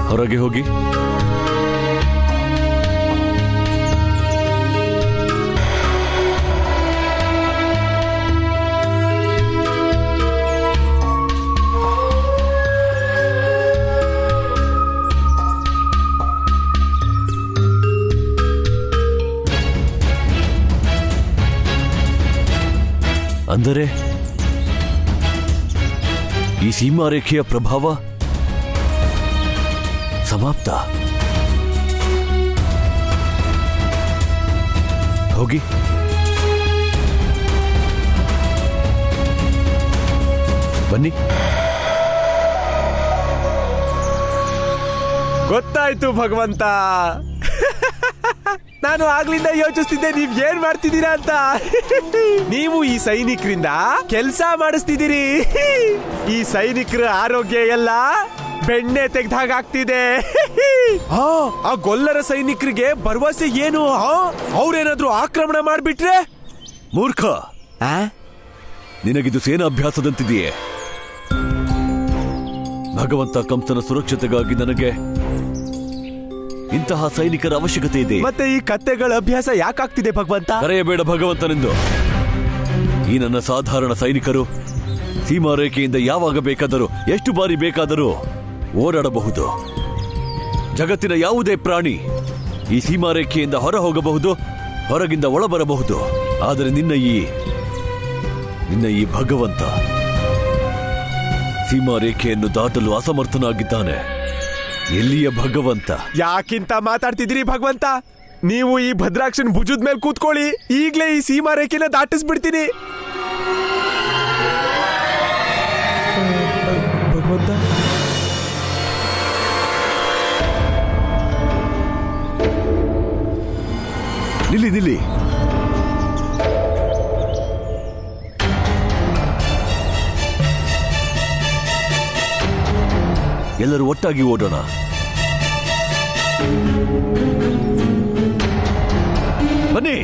ಹೊರಗೆ ಹೋಗಿ. ಅಂದರೆ ಈ ಸೀಮಾರೇಖೆಯ ಪ್ರಭಾವ ಸಮಾಪ್ತ. ಹೋಗಿ. ಬನ್ನಿ. ಗೊತ್ತಾಯ್ತು ಭಗವಂತ. ನಾನು ಆಗ್ಲಿಂದ ಯೋಚಿಸ್ತಿದ್ದೆ ನೀವ್ ಏನ್ ಮಾಡ್ತಿದ್ದೀರಾ ಅಂತ. ನೀವು ಈ ಸೈನಿಕರಿಂದ ಕೆಲಸ ಮಾಡಿಸ್ತಿದ್ದೀರಿ. ಈ ಸೈನಿಕರ ಆರೋಗ್ಯ ಎಲ್ಲ ಬೆಣ್ಣೆ ತೆಗ್ದಾಗ ಆಗ್ತಿದೆ. ಆ ಗೊಲ್ಲರ ಸೈನಿಕರಿಗೆ ಭರವಸೆ ಏನು? ಅವ್ರೇನಾದ್ರೂ ಆಕ್ರಮಣ ಮಾಡ್ಬಿಟ್ರೆ? ಮೂರ್ಖ, ನಿನಗಿದು ಸೇನಾಭ್ಯಾಸದಂತಿದೆಯೇ? ಭಗವಂತ ಕಂಸನ ಸುರಕ್ಷತೆಗಾಗಿ ನನಗೆ ಇಂತಹ ಸೈನಿಕರ ಅವಶ್ಯಕತೆ ಇದೆ. ಮತ್ತೆ ಈ ಕತ್ತೆಗಳ ಅಭ್ಯಾಸ ಯಾಕಾಗ್ತಿದೆ ಭಗವಂತ? ಕರೆಯಬೇಡ ಭಗವಂತನೆಂದು. ಈ ನನ್ನ ಸಾಧಾರಣ ಸೈನಿಕರು ಸೀಮಾರೇಖೆಯಿಂದ ಯಾವಾಗ ಬೇಕಾದರೂ ಎಷ್ಟು ಬಾರಿ ಬೇಕಾದರೂ ಓಡಾಡಬಹುದು. ಜಗತ್ತಿನ ಯಾವುದೇ ಪ್ರಾಣಿ ಈ ಸೀಮಾರೇಖೆಯಿಂದ ಹೊರ ಹೋಗಬಹುದು, ಹೊರಗಿಂದ ಒಳ ಬರಬಹುದು. ಆದರೆ ನಿನ್ನ ಈ ಭಗವಂತ ಸೀಮಾರೇಖೆಯನ್ನು ದಾಟಲು ಅಸಮರ್ಥನಾಗಿದ್ದಾನೆ. ಎಲ್ಲಿಯ ಭಗವಂತ? ಯಾಕಿಂತ ಮಾತಾಡ್ತಿದ್ದೀರಿ ಭಗವಂತ? ನೀವು ಈ ಭದ್ರಾಕ್ಷನ್ ಭುಜದ ಮೇಲೆ ಕೂತ್ಕೊಳ್ಳಿ, ಈಗ್ಲೇ ಈ ಸೀಮಾ ರೇಖೆನ ದಾಟಿಸ್ಬಿಡ್ತೀನಿ. ಭಗವಂತ, ನಿಲ್ಲಿ ನಿಲ್ಲಿ. ಎಲ್ಲರೂ ಒಟ್ಟಾಗಿ ಓಡೋಣ. ಬನ್ನಿ.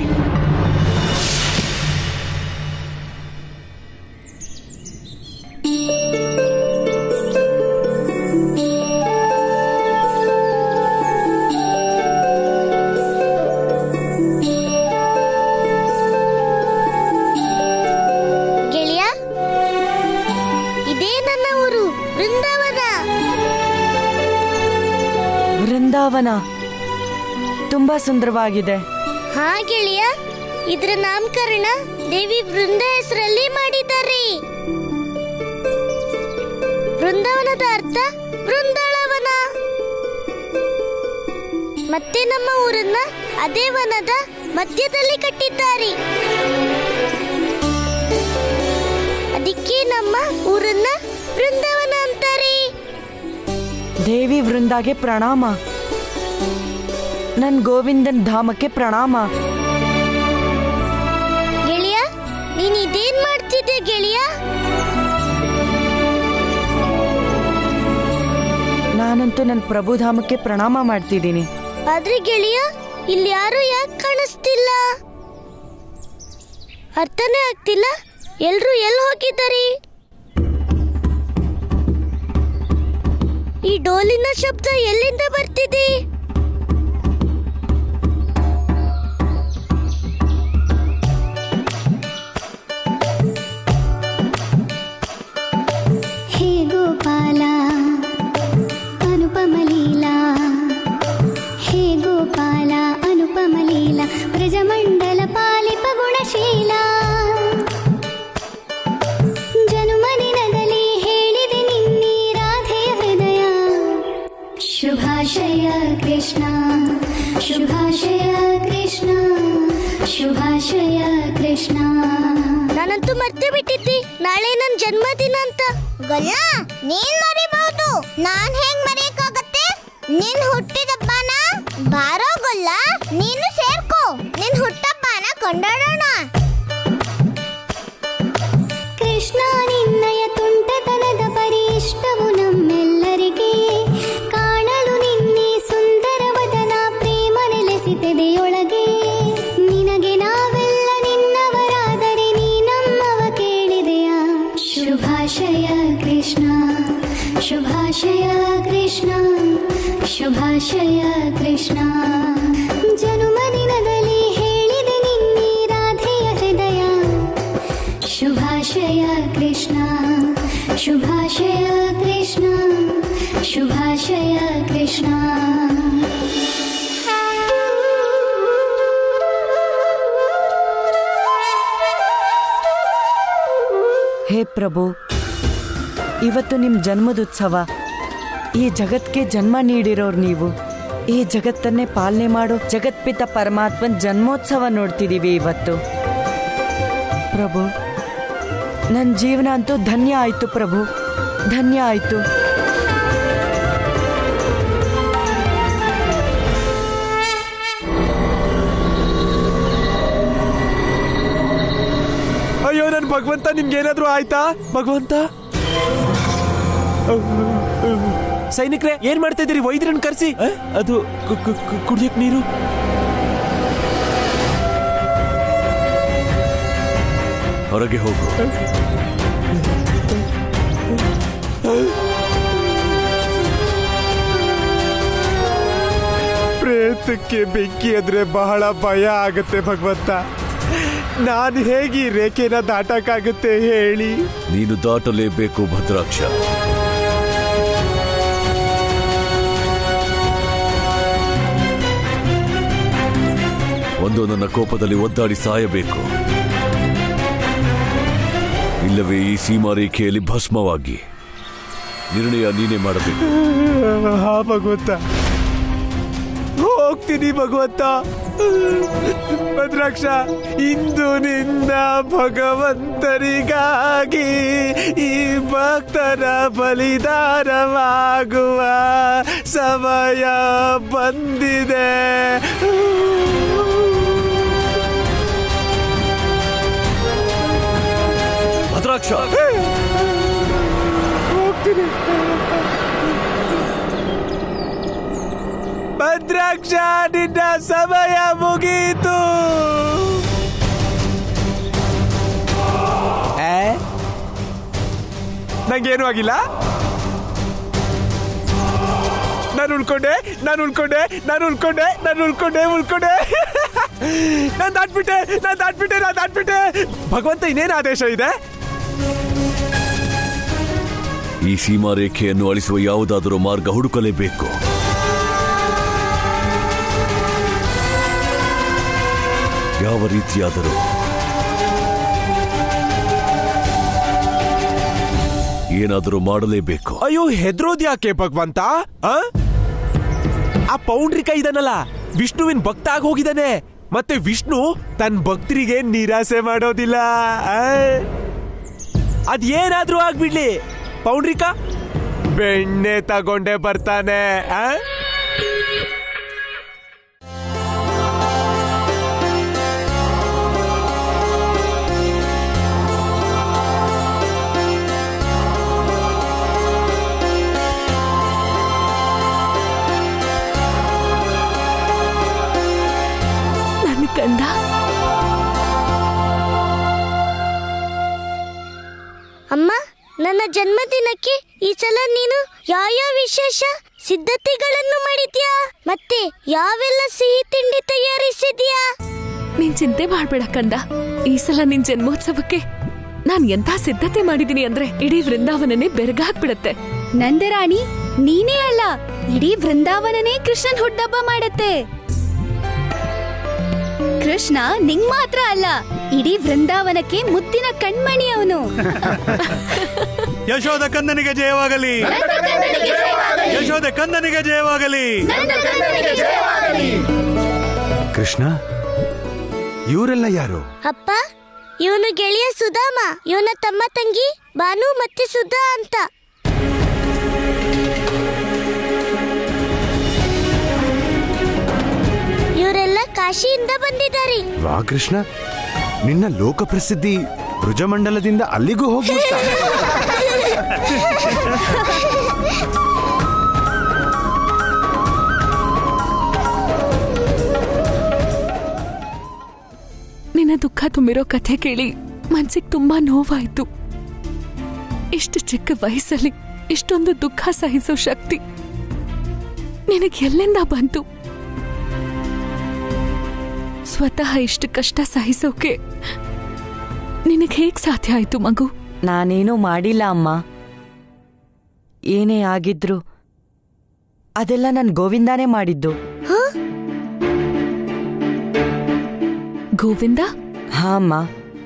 ಗೆಳೆಯ, ಇದೇ ನನ್ನ ಊರು ವೃಂದಾವನ. ವೃಂದಾವನ ತುಂಬಾ ಸುಂದರವಾಗಿದೆ. ಹಾ ಗೆಳೆಯ, ಇದರ ನಾಮಕರಣ ದೇವಿ ವೃಂದ ಹೆಸರಲ್ಲಿ ಮಾಡಿದ್ದಾರೆ. ವೃಂದಾವನದ ಅರ್ಥ ವೃಂದಾಳವನ. ಮತ್ತೆ ನಮ್ಮ ಊರನ್ನ ಅದೇ ವನದ ಮಧ್ಯದಲ್ಲಿ ಕಟ್ಟಿದ್ದಾರೆ. ಅದಕ್ಕೆ ನಮ್ಮ ಊರನ್ನ ವೃಂದಾವನ ಅಂತಾರೆ. ದೇವಿ ವೃಂದಾಗೆ ಪ್ರಣಾಮ. ನನ್ ಗೋವಿಂದನ್ ಧಾಮಕ್ಕೆ ಪ್ರಣಾಮ. ಗೆಳೆಯ, ನೀನ್ ಇದೇನ್ ಮಾಡ್ತಿದ್ದೆ ಗೆಳೆಯ? ನಾನಂತೂ ನನ್ನ ಪ್ರಭುಧಾಮಕ್ಕೆ ಪ್ರಣಾಮ ಮಾಡ್ತಿದ್ದೀನಿ. ಆದ್ರೆ ಗೆಳೆಯ, ಇಲ್ಲಿ ಯಾರು ಯಾಕೆ ಕಾಣಿಸ್ತಿಲ್ಲ? ಅರ್ಥನೇ ಆಗ್ತಿಲ್ಲ. ಎಲ್ರು ಎಲ್ಲಿ ಹೋಗಿದ್ದಾರೆ? ಈ ಡೋಲಿನ ಶಬ್ದ ಎಲ್ಲಿಂದ ಬರ್ತಿದೆ? ಹೇ ಗೋಪಾಲ ಅನುಪಮ ಲೀಲಾ, ಹೇ ಗೋಪಾಲ ಅನುಪಮ ಲೀಲಾ, ಬ್ರಜಮಂಡಲ ಪಾಲಿಪ ಗುಣಶೀಲ. ಜನುಮದಿನದಲ್ಲಿ ಹೇಳಿದೆ ನಿನ್ನಿ ರಾಧೆಯ ಹೃದಯ. ಶುಭಾಶಯ ಕೃಷ್ಣ, ಶುಭಾಶಯ ಕೃಷ್ಣ, ಶುಭಾಶಯ ಕೃಷ್ಣ. ನಾನಂತೂ ಮರ್ತೇ ಬಿಟ್ಟಿದ್ದೆ, ನಾಳೆ ನನ್ನ ಜನ್ಮದಿನ ಅಂತ. ಗೊಲ್ಲ, ನೀನ್ ಮರಿಬಹುದು, ನಾನ್ ಹೆಂಗ್ ಮರೆಯಕ್ಕಾಗತ್ತೆ? ನಿನ್ ಹುಟ್ಟಿದಬ್ಬನ ಬಾರೋ ಗೊಲ್ಲ, ನೀನು ಸೇರ್ಕೋ, ನಿನ್ ಹುಟ್ಟಬ್ಬನ ಕೊಂಡಾಡೋಣ. ಕೃಷ್ಣ ನಿನ್ನಯ ತುಂಟತನದ ಪರಿಷ್ಟವು ನಮ್ಮೆಲ್ಲರಿಗೆ. ಕಾಣಲು ನಿನ್ನೆ ಸುಂದರ ವದನ ಪ್ರೇಮ ನೆಲೆಸಿತೆದೆಯೊಳಗೆ. ನಿನಗೆ ನಾವೆಲ್ಲ ನಿನ್ನವರಾದರೆ ನೀ ನಮ್ಮವ ಕೇಳಿದೆಯಾ? ಶುಭಾಶಯ ಕೃಷ್ಣ, ಶುಭಾಶಯ ಶುಭಾಶಯ ಕೃಷ್ಣ ಶುಭಾಶಯ ಕೃಷ್ಣ ಜನುಮದಿನದಲ್ಲಿ ಹೇಳಿದೆ ನಿನ್ನೆ ರಾಧೆಯ ಹೃದಯ ಶುಭಾಶಯ ಕೃಷ್ಣ ಶುಭಾಶಯ ಕೃಷ್ಣ ಶುಭಾಶಯ ಕೃಷ್ಣ ಹೇ ಪ್ರಭು, ಇವತ್ತು ನಿಮ್ಮ ಜನ್ಮದುತ್ಸವ. ಈ ಜಗತ್ಗೆ ಜನ್ಮ ನೀಡಿರೋರು ನೀವು. ಈ ಜಗತ್ತನ್ನೇ ಪಾಲನೆ ಮಾಡೋ ಜಗತ್ಪಿತ ಪರಮಾತ್ಮನ್ ಜನ್ಮೋತ್ಸವ ನೋಡ್ತಿದ್ದೀವಿ ಇವತ್ತು. ಪ್ರಭು, ನನ್ನ ಜೀವನ ಅಂತೂ ಧನ್ಯ ಆಯಿತು ಪ್ರಭು, ಧನ್ಯ ಆಯಿತು. ಅಯ್ಯೋ ನನ್ ಭಗವಂತ, ನಿಮ್ಗೇನಾದ್ರೂ ಆಯ್ತಾ ಭಗವಂತ? ಸೈನಿಕ್ರೆ, ಏನ್ ಮಾಡ್ತಾ ಇದೀರಿ? ವೈದ್ಯರನ್ನ ಕರ್ಸಿ. ಅದು ಕುಡಿಯಕ್ ನೀರು. ಹೊರಗೆ ಹೋಗು. ಪ್ರೇತಕ್ಕೆ ಬೆಂಕಿ ಅಂದ್ರೆ ಬಹಳ ಭಯ ಆಗತ್ತೆ ಭಗವಂತ. ನಾನು ಹೇಗೆ ಈ ರೇಖೆನ ದಾಟಕ್ಕಾಗುತ್ತೆ ಹೇಳಿ? ನೀನು ದಾಟಲೇಬೇಕು ಭದ್ರಾಕ್ಷ. ಒಂದು ನನ್ನ ಕೋಪದಲ್ಲಿ ಒದ್ದಾಡಿ ಸಾಯಬೇಕು, ಇಲ್ಲವೇ ಈ ಸೀಮಾರೇಖೆಯಲ್ಲಿ ಭಸ್ಮವಾಗಿ. ನಿರ್ಣಯ ನೀನೇ ಮಾಡಬೇಕು. ಹಾ ಭಗವಂತ, ಹೋಗ್ತೀನಿ ಭಗವಂತ. ಭದ್ರಾಕ್ಷ, ಇಂದು ನಿನ್ನ ಭಗವಂತರಿಗಾಗಿ ಈ ಭಕ್ತರ ಬಲಿದಾನವಾಗುವ ಸಮಯ ಬಂದಿದೆ. ಭದ್ರಾಕ್ಷ, ಹೋಗ್ತೀನಿ. ಭದ್ರಾಕ್ಷ, ನಿನ್ನ ಸಮಯ ಮುಗೀತು. ನಂಗೇನು ಆಗಿಲ್ಲ. ನಾನು ಉಳ್ಕೊಂಡೆ. ನಾನು ದಾಟ್ಬಿಟ್ಟೆ. ಭಗವಂತ, ಇನ್ನೇನು ಆದೇಶ ಇದೆ? ಈ ಸೀಮಾರೇಖೆಯನ್ನು ಅಳಿಸುವ ಯಾವುದಾದರೂ ಮಾರ್ಗ ಹುಡುಕಲೇಬೇಕು. ಯಾವ ರೀತಿಯಾದರೂ ಏನಾದರೂ ಮಾಡಲೇಬೇಕು. ಅಯ್ಯೋ, ಹೆದ್ರೋದ್ಯಾಕೆ ಭಗವಂತ? ಆ ಪೌಂಡ್ರಿಕ ಇದನ್ನಲ್ಲ, ವಿಷ್ಣುವಿನ ಭಕ್ತ ಆಗಿ ಹೋಗಿದ್ದಾನೆ. ಮತ್ತೆ ವಿಷ್ಣು ತನ್ನ ಭಕ್ತರಿಗೆ ನಿರಾಸೆ ಮಾಡೋದಿಲ್ಲ. ಅದೇನಾದ್ರೂ ಆಗ್ಬಿಡ್ಲಿ, ಪೌಂಡ್ರಿಕ ಬೆಣ್ಣೆ ತಗೊಂಡೇ ಬರ್ತಾನೆ. ಕಂದ, ಅಮ್ಮ, ನನ್ನ ಜನ್ಮದಿನಕ್ಕೆ ಈ ಸಲ ನೀನು ಯಾವ ವಿಶೇಷ ಸಿದ್ಧತೆಗಳನ್ನು ಮಾಡಿದ್ಯಾ? ಮತ್ತೆ ಯಾವೆಲ್ಲ ಸಿಹಿ ತಿಂಡಿ ತಯಾರಿಸಿದ್ಯಾ? ನೀನ್ ಚಿಂತೆ ಮಾಡ್ಬೇಡ ಕಂದ. ಈ ಸಲ ನಿನ್ ಜನ್ಮೋತ್ಸವಕ್ಕೆ ನಾನ್ ಎಂತ ಸಿದ್ಧತೆ ಮಾಡಿದೀನಿ ಅಂದ್ರೆ ಇಡೀ ವೃಂದಾವನನೇ ಬೆರಗಾಕ್ಬಿಡತ್ತೆ. ನಂದರಾಣಿ, ನೀನೇ ಅಲ್ಲ, ಇಡೀ ವೃಂದಾವನನೇ ಕೃಷ್ಣನ್ ಹುಟ್ಟುಹಬ್ಬ ಮಾಡತ್ತೆ. ಕೃಷ್ಣ ನಿಂಗ್ ಮಾತ್ರ ಅಲ್ಲ, ಇಡೀ ವೃಂದಾವನಕ್ಕೆ ಮುದ್ದಿನ ಕಣ್ಮಣಿ ಅವನು. ಯಶೋದ ಕಂದನಿಗೆ ಜಯವಾಗಲಿ, ಯಶೋದ ಕಂದನಿಗೆ ಜಯವಾಗಲಿ. ಕೃಷ್ಣ, ಇವರೆಲ್ಲ ಯಾರು? ಅಪ್ಪ, ಇವನು ಗೆಳೆಯ ಸುಧಾಮ, ಇವನ ತಮ್ಮ ತಂಗಿ ಭಾನು ಮತ್ತೆ ಸುಧಾ ಅಂತ. ಇವರೆಲ್ಲ ಕಾಶಿಯಿಂದ ಬಂದಿದ್ದಾರೆ. ವಾ ಕೃಷ್ಣ, ನಿನ್ನ ಲೋಕ ಪ್ರಸಿದ್ಧಿ ಬ್ರಜಮಂಡಲದಿಂದ ಅಲ್ಲಿಗೂ ಹೋಗ್ಬಿಡ್ತಾ? ನಿನ್ನ ದುಃಖ ತುಂಬಿರೋ ಕಥೆ ಕೇಳಿ ಮನ್ಸಿಗೆ ತುಂಬಾ ನೋವಾಯ್ತು. ಇಷ್ಟು ಚಿಕ್ಕ ವಯಸ್ಸಲ್ಲಿ ಇಷ್ಟೊಂದು ದುಃಖ ಸಹಿಸೋ ಶಕ್ತಿ ನಿನಗೆ ಎಲ್ಲಿಂದ ಬಂತು? ಸ್ವತಃ ಇಷ್ಟು ಕಷ್ಟ ಸಹಿಸೋಕೆ ನಿನಗೆ ಹೇಗ್ ಸಾಧ್ಯ ಆಯ್ತು ಮಗು? ನಾನೇನೂ ಮಾಡಿಲ್ಲ ಅಮ್ಮ. ಏನೇ ಆಗಿದ್ರು ಅದೆಲ್ಲ ನನ್ ಗೋವಿಂದಾನೇ ಮಾಡಿದ್ದು. ಗೋವಿಂದ? ಹಾ ಅಮ್ಮ,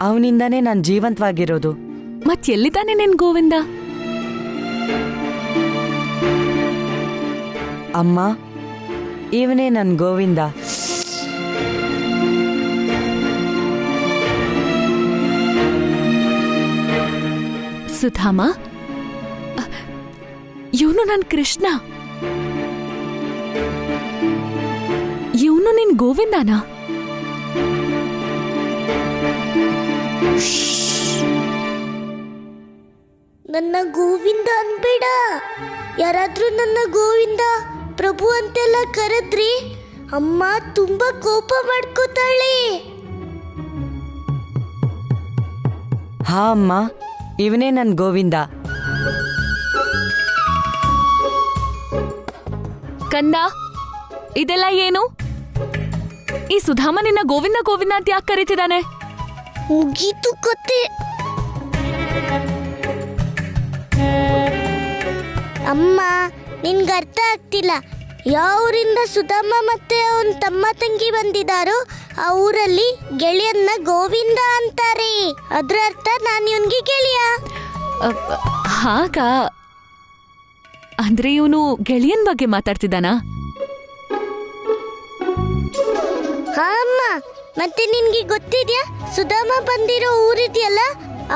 ಅವನಿಂದಾನೇ ನಾನು ಜೀವಂತವಾಗಿರೋದು. ಮತ್ ಎಲ್ಲಿದ್ದಾನೆ ನಿನ್ ಗೋವಿಂದ? ಅಮ್ಮ, ಇವನೇ ನನ್ ಗೋವಿಂದ. ಸುಧಾಮ, ಇವನು ನನ್ ಕೃಷ್ಣ. ಇವನು ನಿನ್ ಗೋವಿಂದನ? ನನ್ನ ಗೋವಿಂದ ಅನ್ಬೇಡ. ಯಾರಾದ್ರೂ ನನ್ನ ಗೋವಿಂದ ಪ್ರಭು ಅಂತೆಲ್ಲ ಕರೆದ್ರಿ ಅಮ್ಮ ತುಂಬಾ ಕೋಪ ಮಾಡ್ಕೋತಾಳೆ. ಹಾ ಅಮ್ಮ, ಇವನೇ ನನ್ ಗೋವಿಂದ. ಕಂದ, ಇದೆಲ್ಲ ಏನು? ಈ ಸುಧಾಮ ನಿನ್ನ ಗೋವಿಂದ ಗೋವಿಂದ ಅಂತ ಯಾಕೆ ಕರೀತಿದ್ದಾನೆ? ಮುಗೀತು ಕತೆ. ಅಮ್ಮ, ನಿನ್ಗೆ ಅರ್ಥ ಆಗ್ತಿಲ್ಲ. ಯಾವ ಊರಿಂದ ಸುಧಾಮ ಮತ್ತೆ ಅವನ್ ತಮ್ಮ ತಂಗಿ ಬಂದಿದಾರೋ ಆ ಊರಲ್ಲಿ ಗೆಳೆಯನ್ನ ಗೋವಿಂದ ಅಂತಾರೆ. ಅದ್ರ ಅರ್ಥ ನಾನು ಇವನ್ಗೆ ಗೆಳೆಯ. ಹಾಗ ಅಂದ್ರೆ ಇವನು ಗೆಳೆಯನ್ ಬಗ್ಗೆ ಮಾತಾಡ್ತಿದ್ದಾನಾ? ಹಾ ಅಮ್ಮ, ಮತ್ತೆ ನಿನ್ಗೆ ಗೊತ್ತಿದ್ಯಾ ಸುಧಾಮ ಬಂದಿರೋ ಊರಿದ್ಯಲ್ಲ,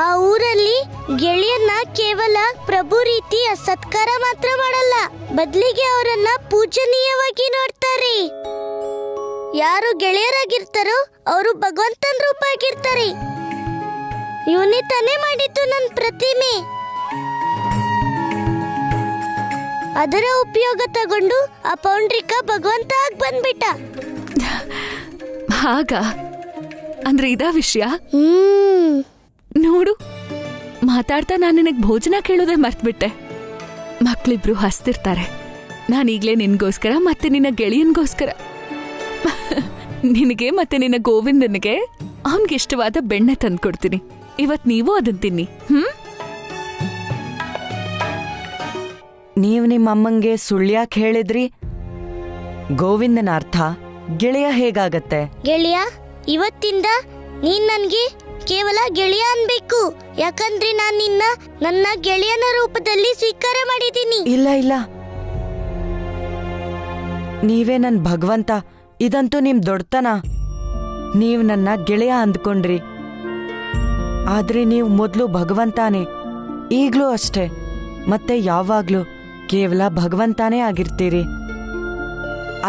ಆ ಊರಲ್ಲಿ ಗೆಳೆಯನ್ನ ಕೇವಲ ಪ್ರಭು ರೀತಿ ಸತ್ಕಾರ ಮಾತ್ರ ಮಾಡಲ್ಲ, ಬದಲಿಗೆ ಅವರನ್ನ ಪೂಜನೀಯವಾಗಿ ನೋಡ್ತಾರೆ. ಯಾರು ಗೆಳೆಯರಾಗಿರ್ತಾರೋ ಅವರು ಭಗವಂತನ ರೂಪ ಆಗಿರ್ತಾರೆ. ಇವನೇ ತಾನೇ ಮಾಡಿದ್ದು ನನ್ನ ಪ್ರತಿಮೆ. ಅದರ ಉಪಯೋಗ ತಗೊಂಡು ಆ ಪೌಂಡ್ರಿಕ ಭಗವಂತ ಆಗಿ ಬಂದ್ಬಿಟ್ಟ. ಹಾಗ ಅಂದ್ರೆ ಇದಾ ವಿಷಯ? ಹ್ಮ್, ನೋಡು, ಮಾತಾಡ್ತಾ ನಾನು ನಿನಗ್ ಭೋಜನ ಕೇಳೋದೇ ಮರ್ತ್ಬಿಟ್ಟೆ. ಮಕ್ಳಿಬ್ರು ಹಸ್ತಿರ್ತಾರೆ. ನಾನೀಗ್ಲೇ ನಿನ್ಗೋಸ್ಕರ ಮತ್ತೆ ನಿನ್ನ ಗೆಳೆಯನ್ಗೋಸ್ಕರ ನಿನಗೆ ಮತ್ತೆ ನಿನ್ನ ಗೋವಿಂದನಿಗೆ ಅವನ್ಗೆ ಇಷ್ಟವಾದ ಬೆಣ್ಣೆ ತಂದ್ಕೊಡ್ತೀನಿ. ಇವತ್ ನೀವು ಅದನ್ ತಿನ್ನಿ. ನೀವು ನಿಮ್ಮ ಅಮ್ಮಂಗೆ ಸುಳ್ಳ್ಯಾಕೆ ಹೇಳಿದ್ರಿ? ಗೋವಿಂದನ ಅರ್ಥ ಗೆಳೆಯ ಹೇಗಾಗತ್ತೆ? ಗೆಳೆಯ, ಇವತ್ತಿಂದ ನೀನ್ ನನ್ಗೆ ಕೇವಲ ಗೆಳೆಯ ಅನ್ಬೇಕು. ಯಾಕಂದ್ರೆ ನಾನ್ ನಿನ್ನ ನನ್ನ ಗೆಳೆಯನ ರೂಪದಲ್ಲಿ ಸ್ವೀಕಾರ ಮಾಡಿದ್ದೀನಿ. ಇಲ್ಲ ಇಲ್ಲ, ನೀವೇ ನನ್ ಭಗವಂತ. ಇದಂತೂ ನಿಮ್ ದೊಡ್ಡತನ. ನೀವ್ ನನ್ನ ಗೆಳೆಯ ಅಂದ್ಕೊಂಡ್ರಿ, ಆದ್ರೆ ನೀವು ಮೊದ್ಲು ಭಗವಂತಾನೆ. ಈಗ್ಲೂ ಅಷ್ಟೇ, ಮತ್ತೆ ಯಾವಾಗ್ಲೂ ಕೇವಲ ಭಗವಂತಾನೇ ಆಗಿರ್ತೀರಿ.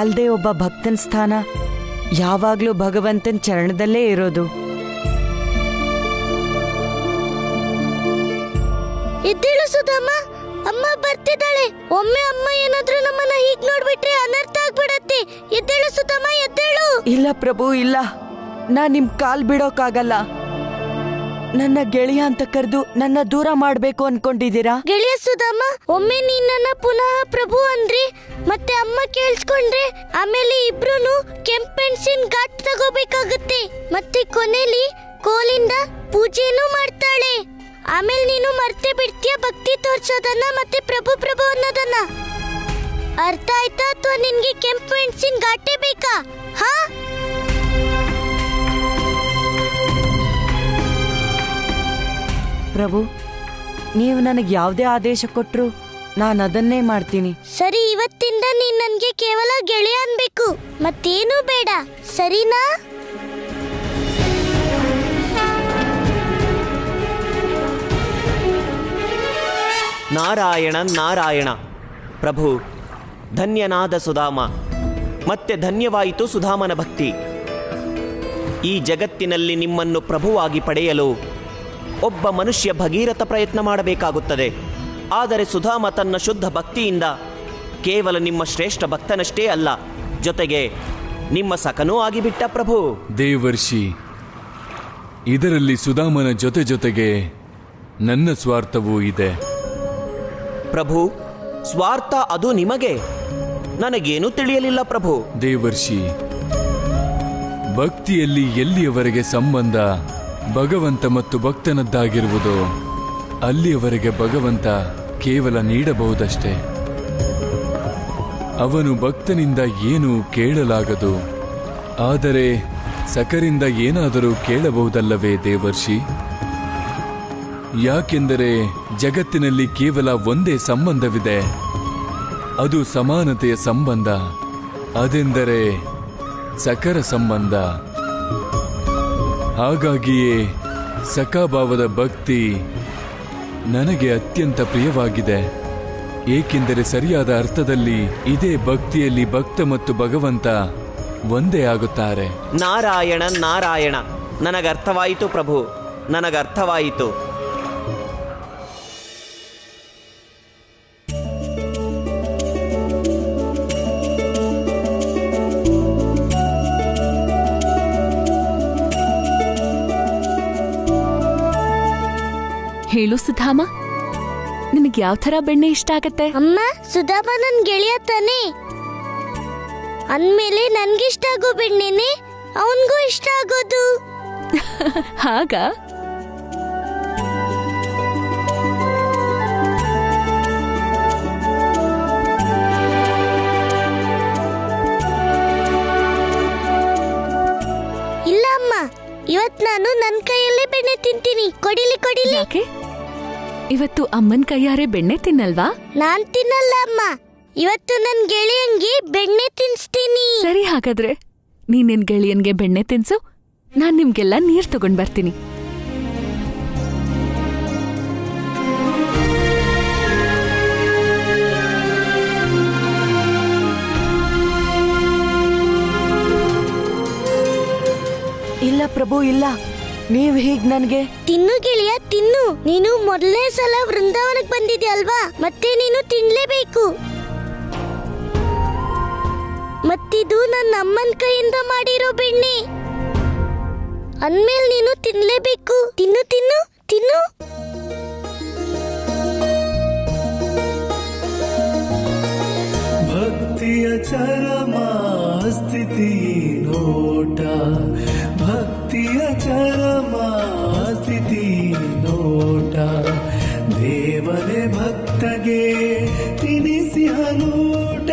ಅಲ್ದೇ ಒಬ್ಬ ಭಕ್ತನ ಸ್ಥಾನ ಯಾವಾಗ್ಲೂ ಭಗವಂತನ ಚರಣದಲ್ಲೇ ಇರೋದು. ಎದ್ದೇಳು ಸುಧಾಮ, ಅಮ್ಮ ಬರ್ತಿದ್ದಾಳೆ. ಒಮ್ಮೆ ಅಮ್ಮ ಏನಾದ್ರೂ ನಮ್ಮನ್ನ ಹೀಗ್ ನೋಡ್ಬಿಟ್ರೆ ಅನರ್ಥ ಆಗ್ಬಿಡತ್ತೆ. ಎದ್ದೇಳು ಸುಧಾಮ, ಎದ್ದೇಳು. ಇಲ್ಲ ಪ್ರಭು, ಇಲ್ಲ, ನಾ ನಿಮ್ ಕಾಲ್ ಬಿಡೋಕಾಗಲ್ಲ. ನನ್ನ ಗೆಳೆಯ ಅಂತ ಕರೆದು ನನ್ನ ದೂರ ಮಾಡ್ಬೇಕು ಅನ್ಕೊಂಡಿದ್ದೀರಾ? ಗೆಳೆಯ ಸುಧಾಮ, ಒಮ್ಮೆ ನೀನ್ ನನ್ನ ಪುನಃ ಪ್ರಭು ಅಂದ್ರಿ, ಮತ್ತೆ ಅಮ್ಮ ಕೇಳಿಸ್ಕೊಂಡ್ರೆ ಆಮೇಲೆ ಇಬ್ರು ಕೆಂಪೆಣ್ಸಿನ ಘಾಟ್ ತಗೋಬೇಕಾಗತ್ತೆ. ಮತ್ತೆ ಕೊನೆಲಿ ಕೋಲಿಂದ ಪೂಜೆನೂ ಮಾಡ್ತಾಳೆ. ಆಮೇಲೆ ನೀನು ಮರ್ತೆ ಬಿಡ್ತೀಯ ಭಕ್ತಿ ತೋರ್ಸೋದನ್ನ ಮತ್ತೆ ಪ್ರಭು ಪ್ರಭು ಅನ್ನೋದನ್ನ. ಅರ್ಥ ಆಯ್ತಾ? ಅಥವಾ ನಿನ್ಗೆ ಕೆಂಪೆಣ್ಸಿನ ಘಾಟೇ ಬೇಕಾ? ಹಾ, ಪ್ರಭು, ನೀವು ನನಗೆ ಯಾವುದೇ ಆದೇಶ ಕೊಟ್ರು ನಾನು ಅದನ್ನೇ ಮಾಡ್ತೀನಿ. ಸರಿ, ಇವತ್ತಿಂದ ನೀನ್ ನನ್ಗೆ ಕೇವಲ ಗೆಳೆಯ ಅನ್ಬೇಕು, ಮತ್ತೇನೂ ಬೇಡ, ಸರಿನಾ? ನಾರಾಯಣ ನಾರಾಯಣ. ಪ್ರಭು, ಧನ್ಯನಾದ ಸುಧಾಮ. ಮತ್ತೆ ಧನ್ಯವಾಯಿತು ಸುಧಾಮನ ಭಕ್ತಿ. ಈ ಜಗತ್ತಿನಲ್ಲಿ ನಿಮ್ಮನ್ನು ಪ್ರಭುವಾಗಿ ಪಡೆಯಲು ಒಬ್ಬ ಮನುಷ್ಯ ಭಗೀರಥ ಪ್ರಯತ್ನ ಮಾಡಬೇಕಾಗುತ್ತದೆ. ಆದರೆ ಸುಧಾಮ ತನ್ನ ಶುದ್ಧ ಭಕ್ತಿಯಿಂದ ಕೇವಲ ನಿಮ್ಮ ಶ್ರೇಷ್ಠ ಭಕ್ತನಷ್ಟೇ ಅಲ್ಲ, ಜೊತೆಗೆ ನಿಮ್ಮ ಸಖನೂ ಆಗಿಬಿಟ್ಟ ಪ್ರಭು. ದೇವರ್ಷಿ, ಇದರಲ್ಲಿ ಸುಧಾಮನ ಜೊತೆಗೆ ನನ್ನ ಸ್ವಾರ್ಥವೂ ಇದೆ. ಪ್ರಭು, ಸ್ವಾರ್ಥ ಅದು ನಿಮಗೆ, ನನಗೇನೂ ತಿಳಿಯಲಿಲ್ಲ ಪ್ರಭು. ದೇವರ್ಷಿ, ಭಕ್ತಿಯಲ್ಲಿ ಎಲ್ಲಿಯವರೆಗೆ ಸಂಬಂಧ ಭಗವಂತ ಮತ್ತು ಭಕ್ತನದ್ದಾಗಿರುವುದೋ ಅಲ್ಲಿಯವರೆಗೆ ಭಗವಂತ ಕೇವಲ ನೀಡಬಹುದಷ್ಟೇ. ಅವನು ಭಕ್ತನಿಂದ ಏನೂ ಕೇಳಲಾಗದು, ಆದರೆ ಸಖರಿಂದ ಏನಾದರೂ ಕೇಳಬಹುದಲ್ಲವೇ ದೇವರ್ಷಿ? ಯಾಕೆಂದರೆ ಜಗತ್ತಿನಲ್ಲಿ ಕೇವಲ ಒಂದೇ ಸಂಬಂಧವಿದೆ, ಅದು ಸಮಾನತೆಯ ಸಂಬಂಧ, ಅದೆಂದರೆ ಸಖರ ಸಂಬಂಧ. ಹಾಗಾಗಿಯೇ ಸಖಾಭಾವದ ಭಕ್ತಿ ನನಗೆ ಅತ್ಯಂತ ಪ್ರಿಯವಾಗಿದೆ. ಏಕೆಂದರೆ ಸರಿಯಾದ ಅರ್ಥದಲ್ಲಿ ಇದೇ ಭಕ್ತಿಯಲ್ಲಿ ಭಕ್ತ ಮತ್ತು ಭಗವಂತ ಒಂದೇ ಆಗುತ್ತಾರೆ. ನಾರಾಯಣ ನಾರಾಯಣ, ನನಗರ್ಥವಾಯಿತು ಪ್ರಭು, ನನಗರ್ಥವಾಯಿತು. ಹೇಳು ಸುಧಾಮ, ನಿನಗೆ ಯಾವ ಥರ ಬೆಣ್ಣೆ ಇಷ್ಟ ಆಗತ್ತೆ? ಅಮ್ಮ, ಸುಧಾಮ ನನ್ ಗೆಳೆಯ ತಾನೆ, ಅಂದ್ಮೇಲೆ ನನ್ಗಿಷ್ಟ ಆಗೋ ಬೆಣ್ಣೆನೆ ಅವನ್ಗೂ ಇಷ್ಟ ಆಗೋದು. ಹಾಗ ಇಲ್ಲ ಅಮ್ಮ, ಇವತ್ ನಾನು ನನ್ ಕೈಯಲ್ಲೇ ಬೆಣ್ಣೆ ತಿಂತೀನಿ. ಕೊಡಿಲಿ ಕೊಡಿಲಿ. ಯಾಕೆ? ಇವತ್ತು ಅಮ್ಮನ್ ಕೈಯಾರೆ ಬೆಣ್ಣೆ ತಿನ್ನಲ್ವಾ? ನಾನ್ ತಿನ್ನಲ್ಲ ಅಮ್ಮ, ಇವತ್ತು ನನ್ ಗೆಳೆಯಂಗೆ ಬೆಣ್ಣೆ ತಿನ್ಸ್ತೀನಿ. ಸರಿ, ಹಾಗಾದ್ರೆ ನೀನ್ ನಿನ್ ಗೆಳೆಯನ್ಗೆ ಬೆಣ್ಣೆ ತಿನ್ಸು, ನಾನ್ ನಿಮ್ಗೆಲ್ಲ ನೀರ್ ತಗೊಂಡ್ ಬರ್ತೀನಿ. ಇಲ್ಲ ಪ್ರಭು, ಇಲ್ಲ. ನೀವ್ ಹೀಗ್ ನನ್ಗೆ ತಿನ್ನು ಗೆಳೆಯ, ತಿನ್ನು. ನೀನು ಮೊದಲನೇ ಸಲ ವೃಂದಾವನಕ್ಕೆ ಬಂದಿದ್ಯಾ ಅಲ್ವಾ, ಮತ್ತೆ ನೀನು ತಿನ್ಲೇಬೇಕು. ಮತ್ತಿದು ನನ್ನ ಅಮ್ಮನ ಕೈಯಿಂದ ಮಾಡಿರೋ ಬೆಣ್ಣೆ, ಅಂದ್ಮೇಲೆ ನೀನು ತಿನ್ಲೇಬೇಕು. ತಿನ್ನು ತಿನ್ನು ತಿನ್ನು. ಭಕ್ತಿಯ ಚರಮ ಸ್ಥಿತಿ ನೋಟ, ಭಕ್ತಿಯ ಚರಮ ಸ್ಥಿತಿ ನೋಟ, ದೇವನೇ ಭಕ್ತಗೆ ತಿನಿಸಿ ಹನೂಟ,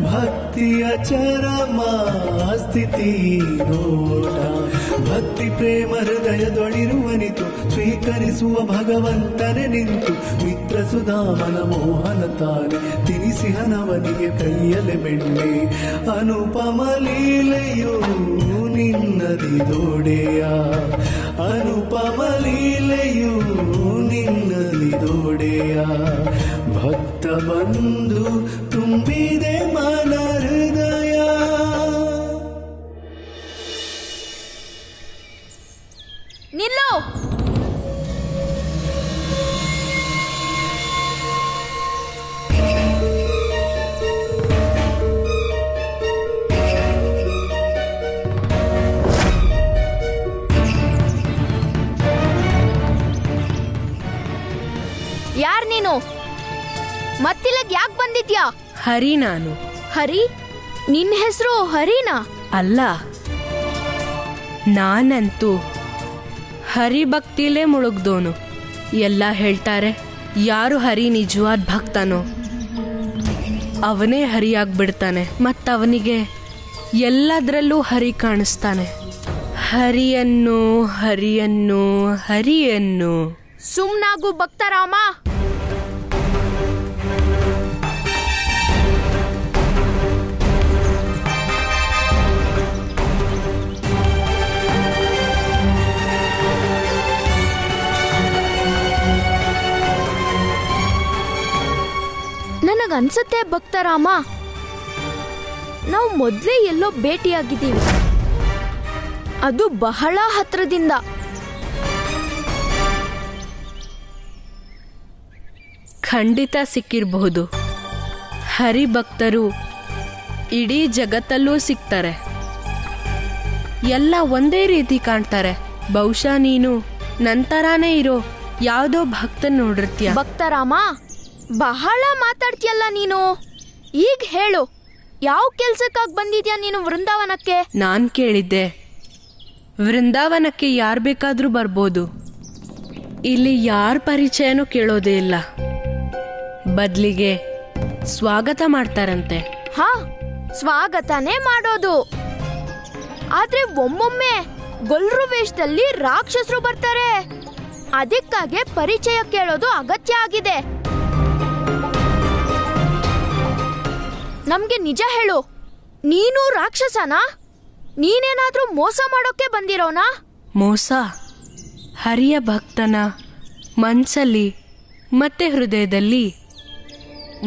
ಭಕ್ತಿಯ ಚರಮ ಸ್ಥಿತಿ ನೋಟ, ಭಕ್ತಿ ಪ್ರೇಮ ಹೃದಯದೊಳಿರುವನಿತು ಸ್ವೀಕರಿಸುವ ಭಗವಂತನೇ ನಿಂತು, ಮಿತ್ರ ಸುಧಾಮನ ಮೋಹನ ತಾನೆ ತಿನಿಸಿ ಹನವನಿಗೆ ಕೈಯಲೆ ಬೆಣ್ಣೆ, ಅನುಪಮ ಲೀಲೆಯು ನಿನ್ನದಿದೋಡೆಯ, ಅನುಪಮ ಲೀಲೆಯು ನಿನ್ನದಿದೋಡೆಯ, ಭಕ್ತ ಬಂದು ತುಂಬಿದೆ ಮನ ಹೃದಯ. ನಿಲ್ಲು. ಯಾರ್ ನೀನು? ಮತ್ತಿಲ್ಲಗ್ ಯಾಕೆ ಬಂದಿದ್ಯಾ? ಹರಿ ನಾನು. ಹರಿ? ನಿನ್ನ ಹೆಸರು ಹರಿನಾ? ಅಲ್ಲ, ನಾನಂತೂ ಹರಿಭಕ್ತಿಲೇ ಮುಳುಗ್ದೋನು. ಎಲ್ಲ ಹೇಳ್ತಾರೆ, ಯಾರು ಹರಿ ನಿಜವಾದ ಭಕ್ತನೋ ಅವನೇ ಹರಿಯಾಗ್ಬಿಡ್ತಾನೆ, ಮತ್ತವನಿಗೆ ಎಲ್ಲದರಲ್ಲೂ ಹರಿ ಕಾಣಿಸ್ತಾನೆ. ಹರಿಯನ್ನು ಹರಿಯನ್ನು ಹರಿಯನ್ನು. ಸುಮ್ನಾಗು ಭಕ್ತರಾಮ. ನನಗನ್ಸುತ್ತೆ ಭಕ್ತರಾಮ, ನಾವು ಮೊದ್ಲೇ ಎಲ್ಲೋ ಭೇಟಿಯಾಗಿದ್ದೀವಿ, ಅದು ಬಹಳ ಹತ್ರದಿಂದ. ಖಂಡಿತ ಸಿಕ್ಕಿರಬಹುದು. ಹರಿಭಕ್ತರು ಇಡೀ ಜಗತ್ತಲ್ಲೂ ಸಿಗ್ತಾರೆ, ಎಲ್ಲ ಒಂದೇ ರೀತಿ ಕಾಣ್ತಾರೆ. ಬಹುಶಃ ನೀನು ನಂತರಾನೇ ಇರೋ ಯಾವುದೋ ಭಕ್ತನ್ ನೋಡಿರ್ತೀಯ. ಭಕ್ತರಾಮ, ಬಹಳ ಮಾತಾಡ್ತೀಯಲ್ಲ ನೀನು. ಈಗ ಹೇಳು, ಯಾವ ಕೆಲ್ಸಕ್ಕಾಗಿ ಬಂದಿದ್ಯಾ ನೀನು ವೃಂದಾವನಕ್ಕೆ? ನಾನ್ ಕೇಳಿದ್ದೆ, ವೃಂದಾವನಕ್ಕೆ ಯಾರು ಬೇಕಾದ್ರೂ ಬರ್ಬೋದು. ಇಲ್ಲಿ ಯಾರ ಪರಿಚಯನೂ ಕೇಳೋದೇ ಇಲ್ಲ, ಬದ್ಲಿಗೆ ಸ್ವಾಗತ ಮಾಡ್ತಾರಂತೆ. ಹಾ, ಸ್ವಾಗತನೇ ಮಾಡೋದು. ಆದ್ರೆ ಒಮ್ಮೊಮ್ಮೆ ಗೊಲ್ರು ವೇಷದಲ್ಲಿ ರಾಕ್ಷಸರು ಬರ್ತಾರೆ. ಅದಕ್ಕಾಗಿ ಪರಿಚಯ ಕೇಳೋದು ಅಗತ್ಯ ಆಗಿದೆ. ನಮ್ಗೆ ನಿಜ ಹೇಳು, ನೀನು ರಾಕ್ಷಸನಾ? ನೀನೇನಾದ್ರೂ ಮೋಸ ಮಾಡೋಕೆ ಬಂದಿರೋನಾ? ಮೋಸ ಹರಿಯ ಭಕ್ತನ ಮನ್ಸಲ್ಲಿ ಮತ್ತೆ ಹೃದಯದಲ್ಲಿ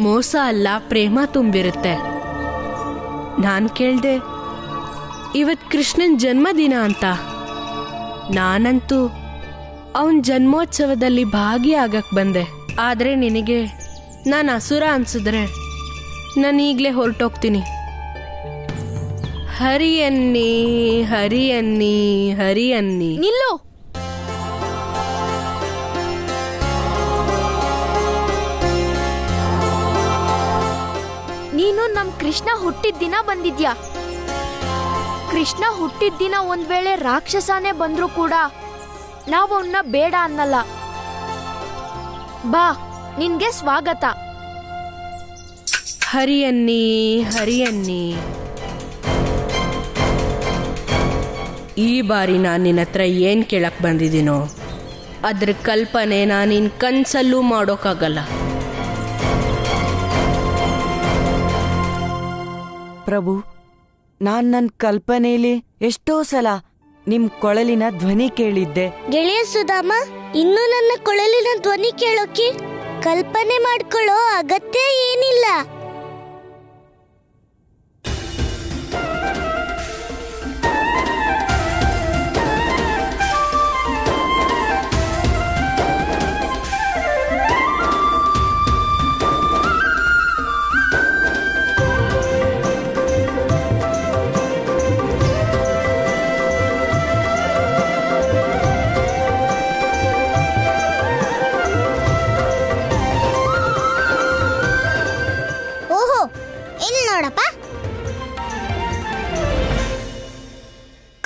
ಮೋಸ ಅಲ್ಲ, ಪ್ರೇಮ ತುಂಬಿರುತ್ತೆ. ನಾನ್ ಕೇಳ್ದೆ ಇವತ್ ಕೃಷ್ಣನ್ ಜನ್ಮದಿನ ಅಂತ. ನಾನಂತೂ ಅವನ್ ಜನ್ಮೋತ್ಸವದಲ್ಲಿ ಭಾಗಿಯಾಗಕ್ ಬಂದೆ. ಆದ್ರೆ ನಿನಗೆ ನಾನು ಅಸುರ ಅನ್ಸಿದ್ರೆ ನಾನು ಈಗಲೇ ಹೊರಟೋಗ್ತೀನಿ. ಹರಿಯನ್ನಿ ಹರಿಯನ್ನಿ ಹರಿಯನ್ನಿ. ನಿಲ್ಲು. ನೀನು ನಮ್ ಕೃಷ್ಣ ಹುಟ್ಟಿದ ದಿನ ಬಂದಿದ್ಯಾ. ಕೃಷ್ಣ ಹುಟ್ಟಿದ ದಿನ ಒಂದ್ ವೇಳೆ ರಾಕ್ಷಸನೇ ಬಂದ್ರು ಕೂಡ ನಾವು ಅವನ್ನ ಬೇಡ ಅನ್ನಲ್ಲ. ಬಾ, ನಿನ್ಗೆ ಸ್ವಾಗತ. ಹರಿಯನ್ನಿ ಹರಿಯನ್ನಿ. ಈ ಬಾರಿ ನಾನು ನಿನ್ನ ಹತ್ರ ಏನ್ ಕೇಳಕ್ ಬಂದಿದ್ದೀನೋ ಅದ್ರ ಕಲ್ಪನೆ ನಾನು ನಿನ್ ಕನ್ಸಲ್ಲೂ ಮಾಡೋಕ್ಕಾಗಲ್ಲ. ಪ್ರಭು, ನಾನ್ ನನ್ನ ಕಲ್ಪನೆಯಲ್ಲಿ ಎಷ್ಟೋ ಸಲ ನಿಮ್ ಕೊಳಲಿನ ಧ್ವನಿ ಕೇಳಿದ್ದೆ. ಗೆಳೆಯ ಸುಧಾಮ, ಇನ್ನು ನನ್ನ ಕೊಳಲಿನ ಧ್ವನಿ ಕೇಳೋಕೆ ಕಲ್ಪನೆ ಮಾಡ್ಕೊಳ್ಳೋ ಅಗತ್ಯ ಏನಿಲ್ಲ.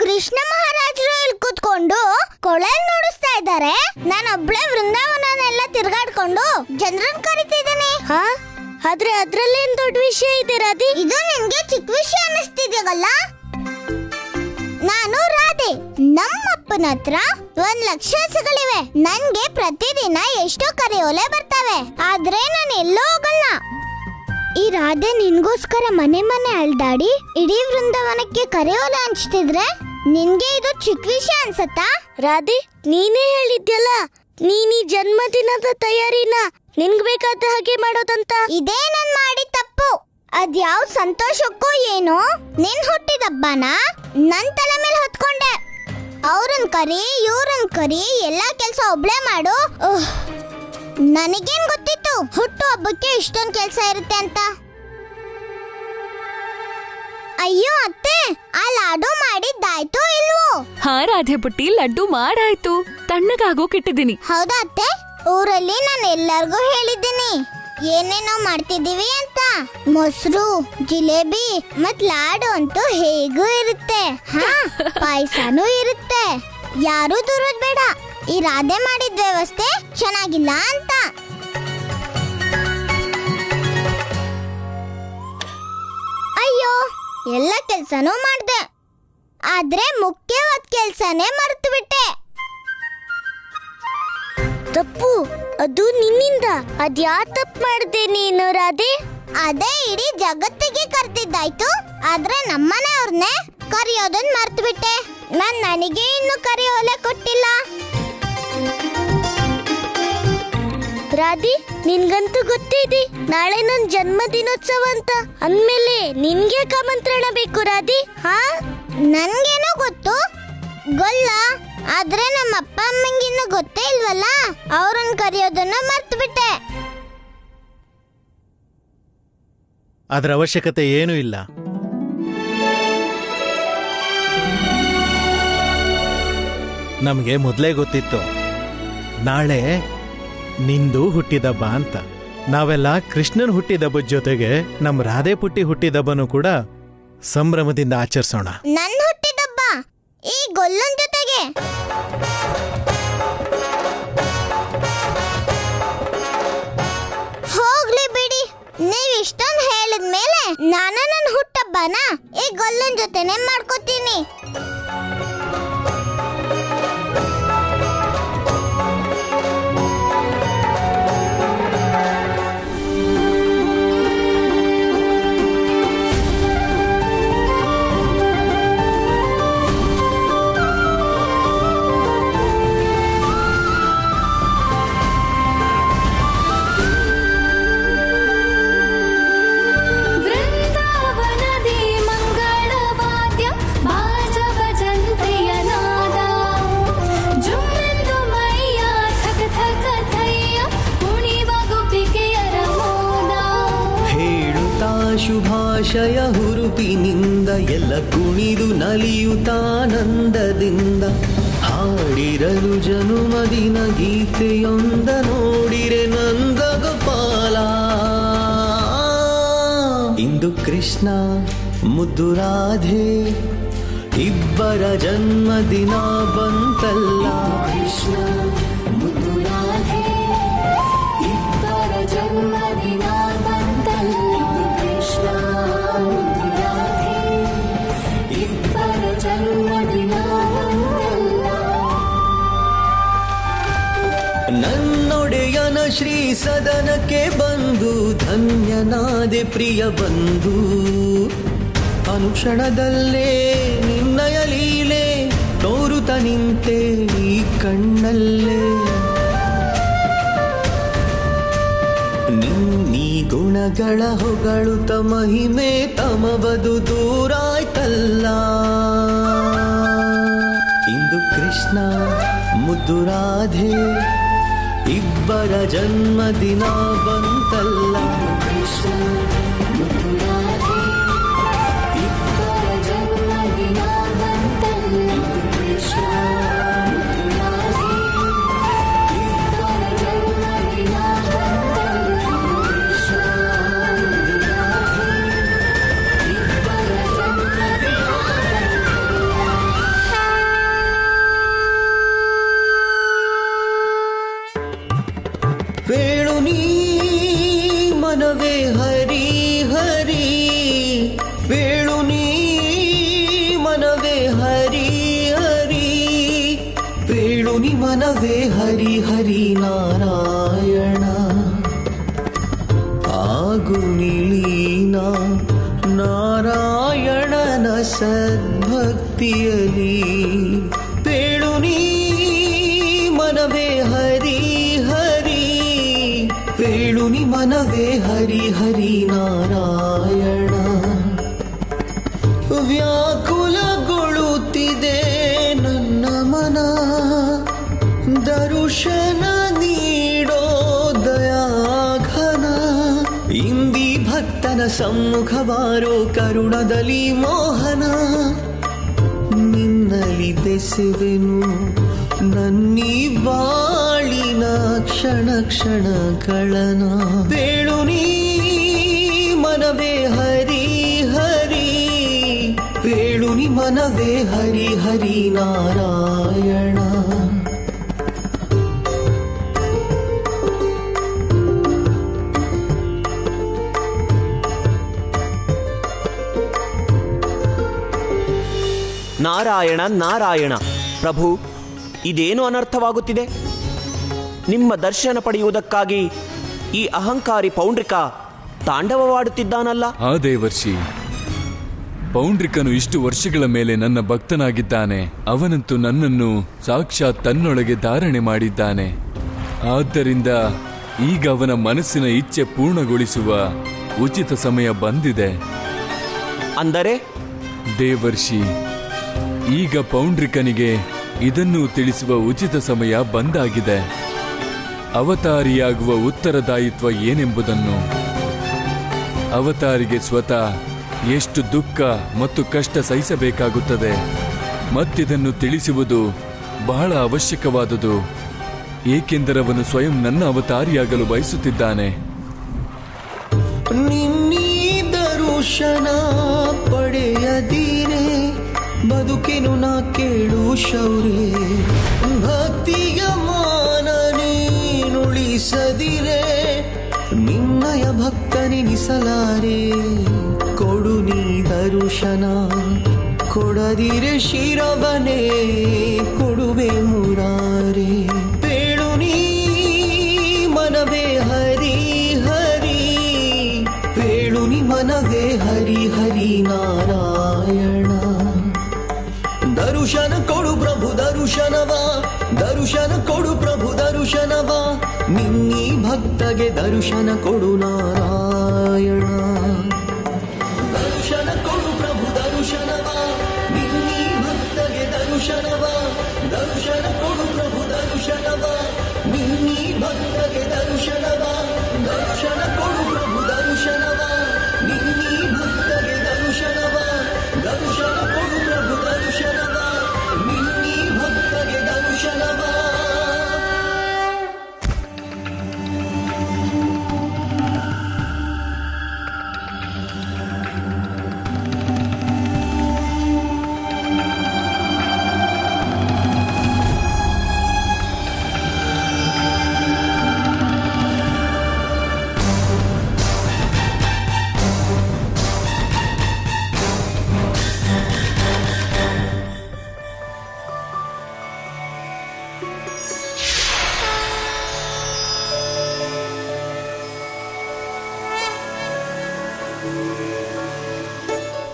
ಕೃಷ್ಣ ಮಹಾರಾಜರು ಇಲ್ಲಿ ಕೂತ್ಕೊಂಡು ಕೊಳಲ್ ನುಡಿಸ್ತಾ ಇದ್ದಾರೆ. ನಾನೊಬ್ಳೆ ವೃಂದಾವನನೆಲ್ಲ ತಿರ್ಗಾಡ್ಕೊಂಡು ಜನರನ್ನ ಕರಿತಿದ್ದೇನೆ. ಆದ್ರೆ ಅದ್ರಲ್ಲೇನ್ ದೊಡ್ಡ ವಿಷಯ ಇದೆ ರಾಧೆ? ಇದು ನಿನ್ಗೆ ಚಿಕ್ಕ ವಿಷಯ ಅನ್ನಿಸ್ತಿದ್ಯಲ್ಲ. ನಾನು ರಾಧೆ. ನಮ್ಮಪ್ಪನ ಹತ್ರ 1,00,000 ಹಸುಗಳಿವೆ. ನನ್ಗೆ ಪ್ರತಿದಿನ ಎಷ್ಟೋ ಕರೆಯೋಲೆ ಬರ್ತವೆ. ಆದ್ರೆ ನಾನು ಎಲ್ಲೋ ಹೋಗಲ್ಲ. ಈ ರಾಧೆ ನಿನ್ಗೋಸ್ಕರ ಮನೆ ಮನೆ ಅಲ್ದಾಡಿ ಇಡೀ ವೃಂದಾವನಕ್ಕೆ ಕರೆಯೋಲೆ ಹಂಚ್ತಿದ್ರೆ ನಿನ್ಗೆ ಇದು ಚಿಕ್ಕ ವಿಷಯ ಅನ್ಸತ್ತಾ? ರಾಧೆ, ನೀನೇ ಹೇಳಿದ್ಯಲ್ಲ ನೀನ್ ಈ ಜನ್ಮದಿನದ ತಯಾರಿನ ನಿನ್ಗ್ ಬೇಕಾದ ಹಾಗೆ ಮಾಡೋದಂತ. ಇದೇ ನಾನ್ ಮಾಡಿ ತಪ್ಪು. ಅದ್ಯಾವ್ ಸಂತೋಷಕ್ಕೋ ಏನೋ ನಿನ್ ಹುಟ್ಟಿದಬ್ಬನ ನನ್ ತಲೆ ಮೇಲೆ ಹೊತ್ಕೊಂಡೆ. ಅವ್ರನ್ ಕರಿ ಇವ್ರನ್ ಕರಿ ಎಲ್ಲಾ ಕೆಲ್ಸ ಒಬ್ಳೆ ಮಾಡು. ನನಗೇನ್ ಗೊತ್ತಿತ್ತು ಹುಟ್ಟು ಹಬ್ಬಕ್ಕೆ ಇಷ್ಟೊಂದ್ ಕೆಲ್ಸ ಇರುತ್ತೆ ಅಂತ. ಅಯ್ಯೋ ಅತ್ತೆ, ಆ ಲಾಡು ಮಾಡಿದ್ದಾಯ್ತು ಇಲ್ವೋ? ಹಾ ರಾಧೆ ಪುಟ್ಟಿ, ಲಡ್ಡು ಮಾಡಾಯ್ತು, ತಣ್ಣಗಾಗೋಕಿಟ್ಟಿದ್ದೀನಿ. ಹೌದಾ ಅತ್ತೆ? ಊರಲ್ಲಿ ನಾನು ಎಲ್ಲರಿಗೂ ಹೇಳಿದ್ದೀನಿ ಏನೇನೋ ಮಾಡ್ತಿದೀವಿ ಅಂತ. ಮೊಸರು, ಜಿಲೇಬಿ ಮತ್ ಲಾಡು ಅಂತೂ ಹೇಗೂ ಇರುತ್ತೆ. ಹಾ, ಪಾಯಸನೂ ಇರುತ್ತೆ. ಯಾರೂ ದೂರೋದ್ ಬೇಡ, ಈ ರಾಧೆ ಮಾಡಿದ ವ್ಯವಸ್ಥೆ ಚೆನ್ನಾಗಿಲ್ಲ ಅಂತ. ಅಯ್ಯೋ, ಎಲ್ಲ ಕೆಲ್ಸನೂ ಮಾಡ್ದೆ, ಆದ್ರೆ ಮುಖ್ಯವಾದ ಕೆಲ್ಸನೇ ಮರೆತು ಬಿಟ್ಟೆ. ತಪ್ಪು ಅದು ನಿನ್ನಿಂದ. ಅದ್ಯಾ ತಪ್ಪು ಮಾಡ್ದೆ ನೀನು ರಾಧೆ? ಅದೇ ಇಡೀ ಜಗತ್ತಿಗೆ ಕರ್ತಿದ್ದಾಯ್ತು, ಆದ್ರೆ ನಮ್ಮನೆಯವ್ರನ್ನೇ ಕರೆಯೋದನ್ನ ಮರ್ತು ಬಿಟ್ಟೆ. ನನಗೆ ಇನ್ನು ಕರೆಯೋಲೆ ಕೊಟ್ಟಿಲ್ಲ. ರಾಧಿ, ನಿನ್ಗಂತೂ ಗೊತ್ತಿದೆ ನಾಳೆ ನನ್ ಜನ್ಮದಿನೋತ್ಸವ ಅಂತ. ಅಂದ್ಮೇಲೆ ನಿನ್ಗೆ ಆಮಂತ್ರಣ ಬೇಕು ರಾಧಿ. ಹಾ, ನನ್ಗೇನೋ ಗೊತ್ತು ಗೊಲ್ಲ, ಆದ್ರೆ ನಮ್ಮ ಅಪ್ಪ ಅಮ್ಮಂಗಿನ್ನೂ ಗೊತ್ತೇ ಇಲ್ವಲ್ಲ, ಅವ್ರನ್ನ ಕರೆಯೋದನ್ನ ಮರ್ತು ಬಿಟ್ಟೆ. ಅದರ ಅವಶ್ಯಕತೆ ಏನೂ ಇಲ್ಲ. ನಮಗೆ ಮೊದಲೇ ಗೊತ್ತಿತ್ತು ನಾಳೆ ನಿಂದು ಹುಟ್ಟಿದಬ್ಬ ಅಂತ. ನಾವೆಲ್ಲ ಕೃಷ್ಣನ್ ಹುಟ್ಟಿದಬ್ಬದ ಜೊತೆಗೆ ನಮ್ಮ ರಾಧೆ ಪುಟ್ಟಿ ಹುಟ್ಟಿದಬ್ಬನು ಕೂಡ ಸಂಭ್ರಮದಿಂದ ಆಚರಿಸೋಣ. ನನ್ನ ಹುಟ್ಟಿದಬ್ಬ ಈ ಗೊಲ್ಲನ್ ಜೊತೆಗೆ. ಹೋಗ್ಲಿ ಬಿಡಿ, ನೀವ್ ಇಷ್ಟೊಂದು ಹೇಳಿದ್ಮೇಲೆ ನಾನು ನನ್ನ ಹುಟ್ಟಬ್ಬನ ಈ ಗೊಲ್ಲನ್ ಜೊತೆನೆ ಮಾಡ್ಕೋತೀನಿ. ಶುಭಾಶಯ ಹುರುಪಿನಿಂದ ಎಲ್ಲ ಕುಣಿದು ನಲಿಯುತ್ತಾನಂದದಿಂದ ಹಾಡಿರಲು ಜನುಮದಿನ ಗೀತೆಯೊಂದ ನೋಡಿರೆ ನಂದ ಗೋಪಾಲ. ಇಂದು ಕೃಷ್ಣ ಮುದ್ದು ರಾಧೆ ಇಬ್ಬರ ಜನ್ಮದಿನ ಬಂತಲ್ಲ. ಕೃಷ್ಣ ಮುದ್ದು ರಾಧೆ ಇಬ್ಬರ ಜನ್ಮದಿನ ಬಂತಲ್ಲ. ನನ್ನೊಡೆಯನ ಶ್ರೀ ಸದನಕ್ಕೆ ಬಂದು ಧನ್ಯನಾದೆ ಪ್ರಿಯ ಬಂಧು. ಅನುಕ್ಷಣದಲ್ಲೇ ನಿನ್ನಯ ಲೀಲೆ ತೋರುತ್ತ ನಿಂತೆ ಈ ಕಣ್ಣಲ್ಲೇ. ನಿನ್ನೀ ಗುಣಗಳ ಹೊಗಳುತ್ತ ಮಹಿಮೆ ತಮವದು ದೂರಾಯ್ತಲ್ಲ. ಇಂದು ಕೃಷ್ಣ ಮುದ್ದು ರಾಧೆ ಇಬ್ಬರ ಜನ್ಮದಿನ ಬಂತಲ್ಲ. ಕೃಷ್ಣ ಮುದ್ದು ರಾಧೆ ಇಬ್ಬರ ಜನ್ಮದಿನ ಬಂತಲ್ಲ. ಕೃಷ್ಣ ಮುದ್ದು ರಾಧೆ ಇಬ್ಬರ ಜನ್ಮದಿನ ಬಂತಲ್ಲ. ಕೃಷ್ಣ ಮುದ್ದು ರಾಧೆ ಇಬ್ಬರ ಜನ್ಮದಿನ ವೇಣು ನೀ ಮನವೇ ಹರಿ ಹರಿ. ವೇಣು ನೀ ಮನವೇ ಹರಿ ಹರಿ. ವೇಣು ನೀ ಮನವೇ ಹರಿ ಹರಿ ನಾರಾಯಣ. ಆಗು ನಿಲೀನ ನಾರಾಯಣನ ಸದ್ಭಕ್ತಿಯಲಿ. ವೇಣು ನೀ ಮನವೇ ಹರಿ ಹರಿ. ವೇಣು ನಿ ಮನವೇ ಹರಿ ಹರಿ ನಾರಾಯಣ. ವ್ಯಾಕುಲಗೊಳ್ಳುತ್ತಿದೆ ನನ್ನ ಮನ ದರುಶನ ನೀಡೋ ದಯಾಘನ. ಇಂದಿ ಭಕ್ತನ ಸಮ್ಮುಖ ಬಾರೋ ಕರುಣದಲ್ಲಿ ಮೋಹನ. ನಿನ್ನಲ್ಲಿ ಬೆಸೆವೆನು ನನ್ನೀ ಬಾಳಿನ ಕ್ಷಣ ಕ್ಷಣಗಳನ. ವೇಣು ನೀ ಮನವೇ ಹರಿ ಹರಿ. ವೇಣು ನಿ ಮನವೇ ಹರಿ ಹರಿ ನಾರಾಯಣ. ನಾರಾಯಣ ನಾರಾಯಣ. ಪ್ರಭು, ಇದೇನು ಅನರ್ಥವಾಗುತ್ತಿದೆ? ನಿಮ್ಮ ದರ್ಶನ ಪಡೆಯುವುದಕ್ಕಾಗಿ ಈ ಅಹಂಕಾರಿ ಪೌಂಡ್ರಿಕ ತಾಂಡವವಾಡುತ್ತಿದ್ದಾನಲ್ಲ. ಆ ದೇವರ್ಷಿ, ಪೌಂಡ್ರಿಕನು ಇಷ್ಟು ವರ್ಷಗಳ ಮೇಲೆ ನನ್ನ ಭಕ್ತನಾಗಿದ್ದಾನೆ. ಅವನಂತೂ ನನ್ನನ್ನು ಸಾಕ್ಷಾತ್ ತನ್ನೊಳಗೆ ಧಾರಣೆ ಮಾಡಿದ್ದಾನೆ. ಆದ್ದರಿಂದ ಈಗ ಅವನ ಮನಸ್ಸಿನ ಇಚ್ಛೆ ಪೂರ್ಣಗೊಳಿಸುವ ಉಚಿತ ಸಮಯ ಬಂದಿದೆ. ಅಂದರೆ ದೇವರ್ಷಿ, ಈಗ ಪೌಂಡ್ರಿಕನಿಗೆ ಇದನ್ನು ತಿಳಿಸುವ ಉಚಿತ ಸಮಯ ಬಂದಾಗಿದೆ. ಅವತಾರಿಯಾಗುವ ಉತ್ತರದಾಯಿತ್ವ ಏನೆಂಬುದನ್ನು, ಅವತಾರಿಗೆ ಸ್ವತಃ ಎಷ್ಟು ದುಃಖ ಮತ್ತು ಕಷ್ಟ ಸಹಿಸಬೇಕಾಗುತ್ತದೆ ಮತ್ತಿದನ್ನು ತಿಳಿಸುವುದು ಬಹಳ ಅವಶ್ಯಕವಾದುದು. ಏಕೆಂದರೆ ಅವನು ಸ್ವಯಂ ನನ್ನ ಅವತಾರಿಯಾಗಲು ಬಯಸುತ್ತಿದ್ದಾನೆ. ನಿನ್ನೀ ದರುಶನ ಪಡೆಯದಿರೆ ಬದುಕಿನು ನಾ ಕೇಳು ಶೌರ್ಯ ಭಕ್ತಿಯ ಮಾನ ನೀನುಳಿಸದಿರೆ ನಿನ್ನಯ ಭಕ್ತನೆನಿಸಲಾರೆ ಕೊಡು ನೀ ದರುಶನ ಕೊಡದಿರೆ ಶಿರವನೇ ಕೊಡುವೆ ಮುರಾರೆ ಬೇಡು ನೀ ಮನವೇ ಹರಿ ಹರಿ ಬೇಡು ನೀ ಮನವೇ ಹರಿ ಹರಿ ನಾರಾಯಣ ದರುಶನ ಕೊಡು ಪ್ರಭು ದರುಶನವ ದರುಶನ ಕೊಡು ಪ್ರಭು ದರುಶನವ ನಿನ್ನೀ ಭಕ್ತಗೆ ದರುಶನ ಕೊಡು ನಾರಾಯಣ ದರುಶನ ಕೊಡು ಪ್ರಭು ದರುಶನವ ನಿನ್ನೀ ಭಕ್ತಗೆ ದರುಶನವ ದರುಶನ ಕೊಡು ಪ್ರಭು ದರುಶನವ ನಿನ್ನೀ ಭಕ್ತಗೆ ದರುಶನವ ದರುಶನ ಕೊಡು ಪ್ರಭು ದರುಶನವ ನಿನ್ನೀ ಭಕ್ತಗೆ ದರುಶನವ ದರುಶನ ಕೊಡು ಪ್ರಭು ದರುಶನವ ನಿನ್ನೀ ಭಕ್ತಗೆ ದರುಶನವ.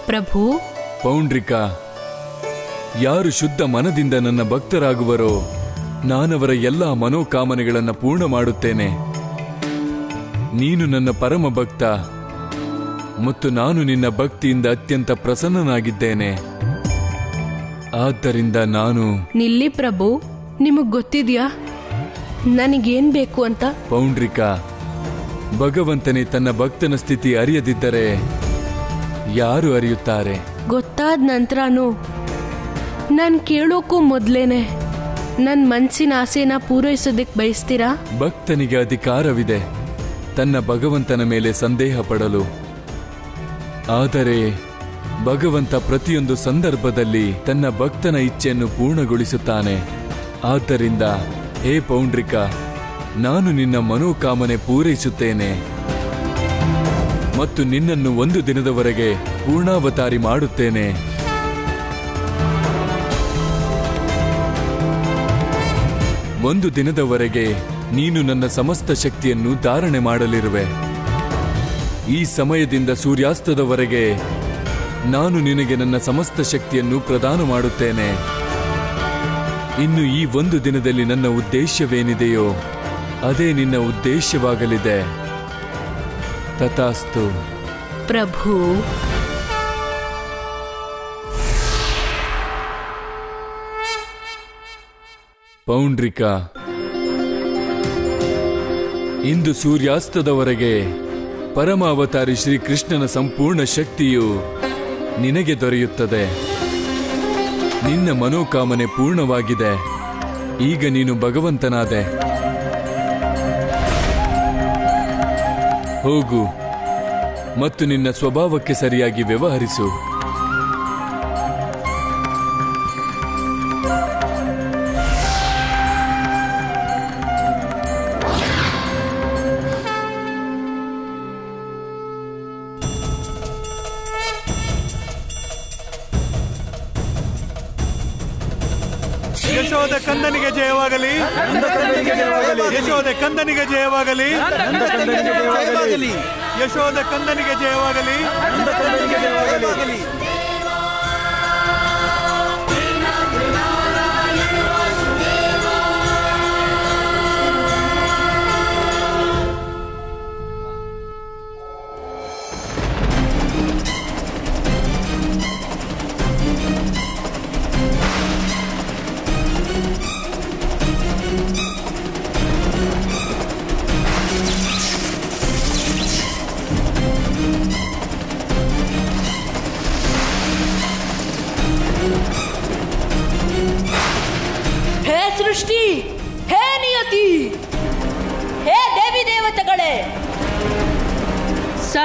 ಪ್ರಭು, ಪೌಂಡ್ರಿಕಾ, ಯಾರು ಶುದ್ಧ ಮನದಿಂದ ನನ್ನ ಭಕ್ತರಾಗುವರೋ ನಾನವರ ಎಲ್ಲಾ ಮನೋಕಾಮನೆಗಳನ್ನು ಪೂರ್ಣ ಮಾಡುತ್ತೇನೆ. ನೀನು ನನ್ನ ಪರಮ ಭಕ್ತ ಮತ್ತು ನಾನು ನಿನ್ನ ಭಕ್ತಿಯಿಂದ ಅತ್ಯಂತ ಪ್ರಸನ್ನನಾಗಿದ್ದೇನೆ. ಆದ್ದರಿಂದ ನಾನು ನಿಲ್ಲಿ ಪ್ರಭು, ನಿಮಗ್ ಗೊತ್ತಿದ್ಯಾ ನನಗೇನ್ ಬೇಕು ಅಂತ? ಪೌಂಡ್ರಿಕಾ, ಭಗವಂತನೇ ತನ್ನ ಭಕ್ತನ ಸ್ಥಿತಿ ಅರಿಯದಿದ್ದರೆ ಯಾರು ಅರಿಯುತ್ತಾರೆ? ಗೊತ್ತಾದ ನಂತರನೂ ನಾನ್ ಕೇಳೋಕ್ಕೂ ಮೊದ್ಲೇನೆ ನನ್ ಮನ್ಸಿನ ಆಸೆನ ಪೂರೈಸೋದಕ್ಕೆ ಬಯಸ್ತೀರಾ? ಭಕ್ತನಿಗೆ ಅಧಿಕಾರವಿದೆ ತನ್ನ ಭಗವಂತನ ಮೇಲೆ ಸಂದೇಹ ಪಡಲು. ಆದರೆ ಭಗವಂತ ಪ್ರತಿಯೊಂದು ಸಂದರ್ಭದಲ್ಲಿ ತನ್ನ ಭಕ್ತನ ಇಚ್ಛೆಯನ್ನು ಪೂರ್ಣಗೊಳಿಸುತ್ತಾನೆ. ಆದ್ದರಿಂದ ಹೇ ಪೌಂಡ್ರಿಕಾ, ನಾನು ನಿನ್ನ ಮನೋಕಾಮನೆ ಪೂರೈಸುತ್ತೇನೆ ಮತ್ತು ನಿನ್ನನ್ನು ಒಂದು ದಿನದವರೆಗೆ ಪೂರ್ಣಾವತಾರಿ ಮಾಡುತ್ತೇನೆ. ಒಂದು ದಿನದವರೆಗೆ ನೀನು ನನ್ನ ಸಮಸ್ತ ಶಕ್ತಿಯನ್ನು ಧಾರಣೆ ಮಾಡಲಿರುವೆ. ಈ ಸಮಯದಿಂದ ಸೂರ್ಯಾಸ್ತದವರೆಗೆ ನಾನು ನಿನಗೆ ನನ್ನ ಸಮಸ್ತ ಶಕ್ತಿಯನ್ನು ಪ್ರದಾನ ಮಾಡುತ್ತೇನೆ. ಇನ್ನು ಈ ಒಂದು ದಿನದಲ್ಲಿ ನನ್ನ ಉದ್ದೇಶವೇನಿದೆಯೋ ಅದೇ ನಿನ್ನ ಉದ್ದೇಶವಾಗಲಿದೆ. ತಥಾಸ್ತು. ಪ್ರಭು, ಪೌಂಡ್ರಿಕಾ, ಇಂದು ಸೂರ್ಯಾಸ್ತದವರೆಗೆ ಪರಮಾವತಾರಿ ಶ್ರೀಕೃಷ್ಣನ ಸಂಪೂರ್ಣ ಶಕ್ತಿಯು ನಿನಗೆ ದೊರೆಯುತ್ತದೆ. ನಿನ್ನ ಮನೋಕಾಮನೆ ಪೂರ್ಣವಾಗಿದೆ. ಈಗ ನೀನು ಭಗವಂತನಾದೆ. ಹೋಗು ಮತ್ತು ನಿನ್ನ ಸ್ವಭಾವಕ್ಕೆ ಸರಿಯಾಗಿ ವ್ಯವಹರಿಸು. ಯಶೋದ ಕಂದನಿಗೆ ಜಯವಾಗಲಿ, ಯಶೋದ ಕಂದನಿಗೆ ಜಯವಾಗಲಿ, ಯಶೋದ ಕಂದನಿಗೆ ಜಯವಾಗಲಿ.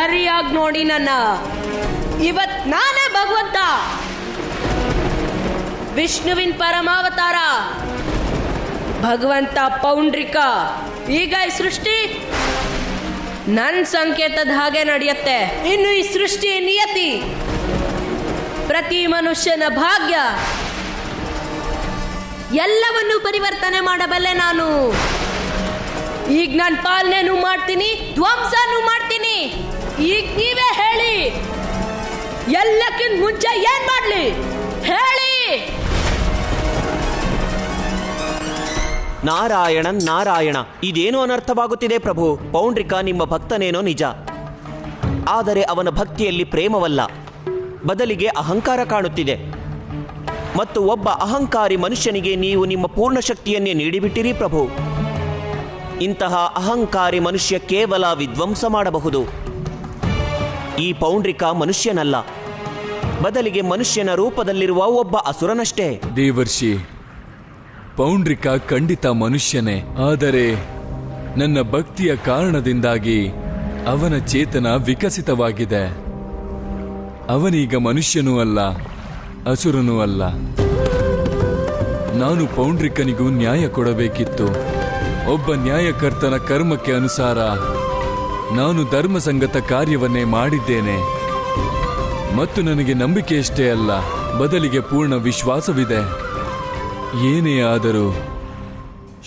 ಸರಿಯಾಗಿ ನೋಡಿ ನನ್ನ. ಇವತ್ ನಾನೇ ಭಗವಂತ, ವಿಷ್ಣುವಿನ ಪರಮಾವತಾರ, ಭಗವಂತ ಪೌಂಡ್ರಿಕ. ಈಗ ಈ ಸೃಷ್ಟಿ ನನ್ನ ಸಂಕೇತದ ಹಾಗೆ ನಡೆಯುತ್ತೆ. ಇನ್ನು ಈ ಸೃಷ್ಟಿ ನಿಯತಿ, ಪ್ರತಿ ಮನುಷ್ಯನ ಭಾಗ್ಯ, ಎಲ್ಲವನ್ನೂ ಪರಿವರ್ತನೆ ಮಾಡಬಲ್ಲೆ ನಾನು. ಈಗ ನಾನು ಪಾಲನೆನೂ ಮಾಡ್ತೀನಿ, ಧ್ವಂಸನೂ ಮಾಡ್ತೀನಿ. ಈಗ ನೀವೇ ಹೇಳಿ, ಎಲ್ಲಕ್ಕಿಂತ ಮುಂಚೆ ಏನ್ ಮಾಡ್ಲಿ ಹೇಳಿ. ನಾರಾಯಣ ನಾರಾಯಣ, ಇದೇನು ಅನರ್ಥವಾಗುತ್ತಿದೆ ಪ್ರಭು. ಪೌಂಡ್ರಿಕ ನಿಮ್ಮ ಭಕ್ತನೇನೋ ನಿಜ, ಆದರೆ ಅವನ ಭಕ್ತಿಯಲ್ಲಿ ಪ್ರೇಮವಲ್ಲ, ಬದಲಿಗೆ ಅಹಂಕಾರ ಕಾಣುತ್ತಿದೆ. ಮತ್ತು ಒಬ್ಬ ಅಹಂಕಾರಿ ಮನುಷ್ಯನಿಗೆ ನೀವು ನಿಮ್ಮ ಪೂರ್ಣ ಶಕ್ತಿಯನ್ನೇ ನೀಡಿಬಿಟ್ಟಿರಿ ಪ್ರಭು. ಇಂತಹ ಅಹಂಕಾರಿ ಮನುಷ್ಯ ಕೇವಲ ವಿಧ್ವಂಸ ಮಾಡಬಹುದು. ಈ ಪೌಂಡ್ರಿಕ ಮನುಷ್ಯನಲ್ಲ, ಬದಲಿಗೆ ಮನುಷ್ಯನ ರೂಪದಲ್ಲಿರುವ ಒಬ್ಬ ಅಸುರನಷ್ಟೇ. ದೇವರ್ಷಿ, ಪೌಂಡ್ರಿಕ ಖಂಡಿತ ಮನುಷ್ಯನೇ, ಆದರೆ ನನ್ನ ಭಕ್ತಿಯ ಕಾರಣದಿಂದಾಗಿ ಅವನ ಚೇತನ ವಿಕಸಿತವಾಗಿದೆ. ಅವನೀಗ ಮನುಷ್ಯನೂ ಅಲ್ಲ, ಅಸುರನೂ ಅಲ್ಲ. ನಾನು ಪೌಂಡ್ರಿಕನಿಗೂ ನ್ಯಾಯ ಕೊಡಬೇಕಿತ್ತು. ಒಬ್ಬ ನ್ಯಾಯಕರ್ತನ ಕರ್ಮಕ್ಕೆ ಅನುಸಾರ ನಾನು ಧರ್ಮಸಂಗತ ಕಾರ್ಯವನ್ನೇ ಮಾಡಿದ್ದೇನೆ. ಮತ್ತು ನನಗೆ ನಂಬಿಕೆಯಷ್ಟೇ ಅಲ್ಲ, ಬದಲಿಗೆ ಪೂರ್ಣ ವಿಶ್ವಾಸವಿದೆ. ಏನೇ ಆದರೂ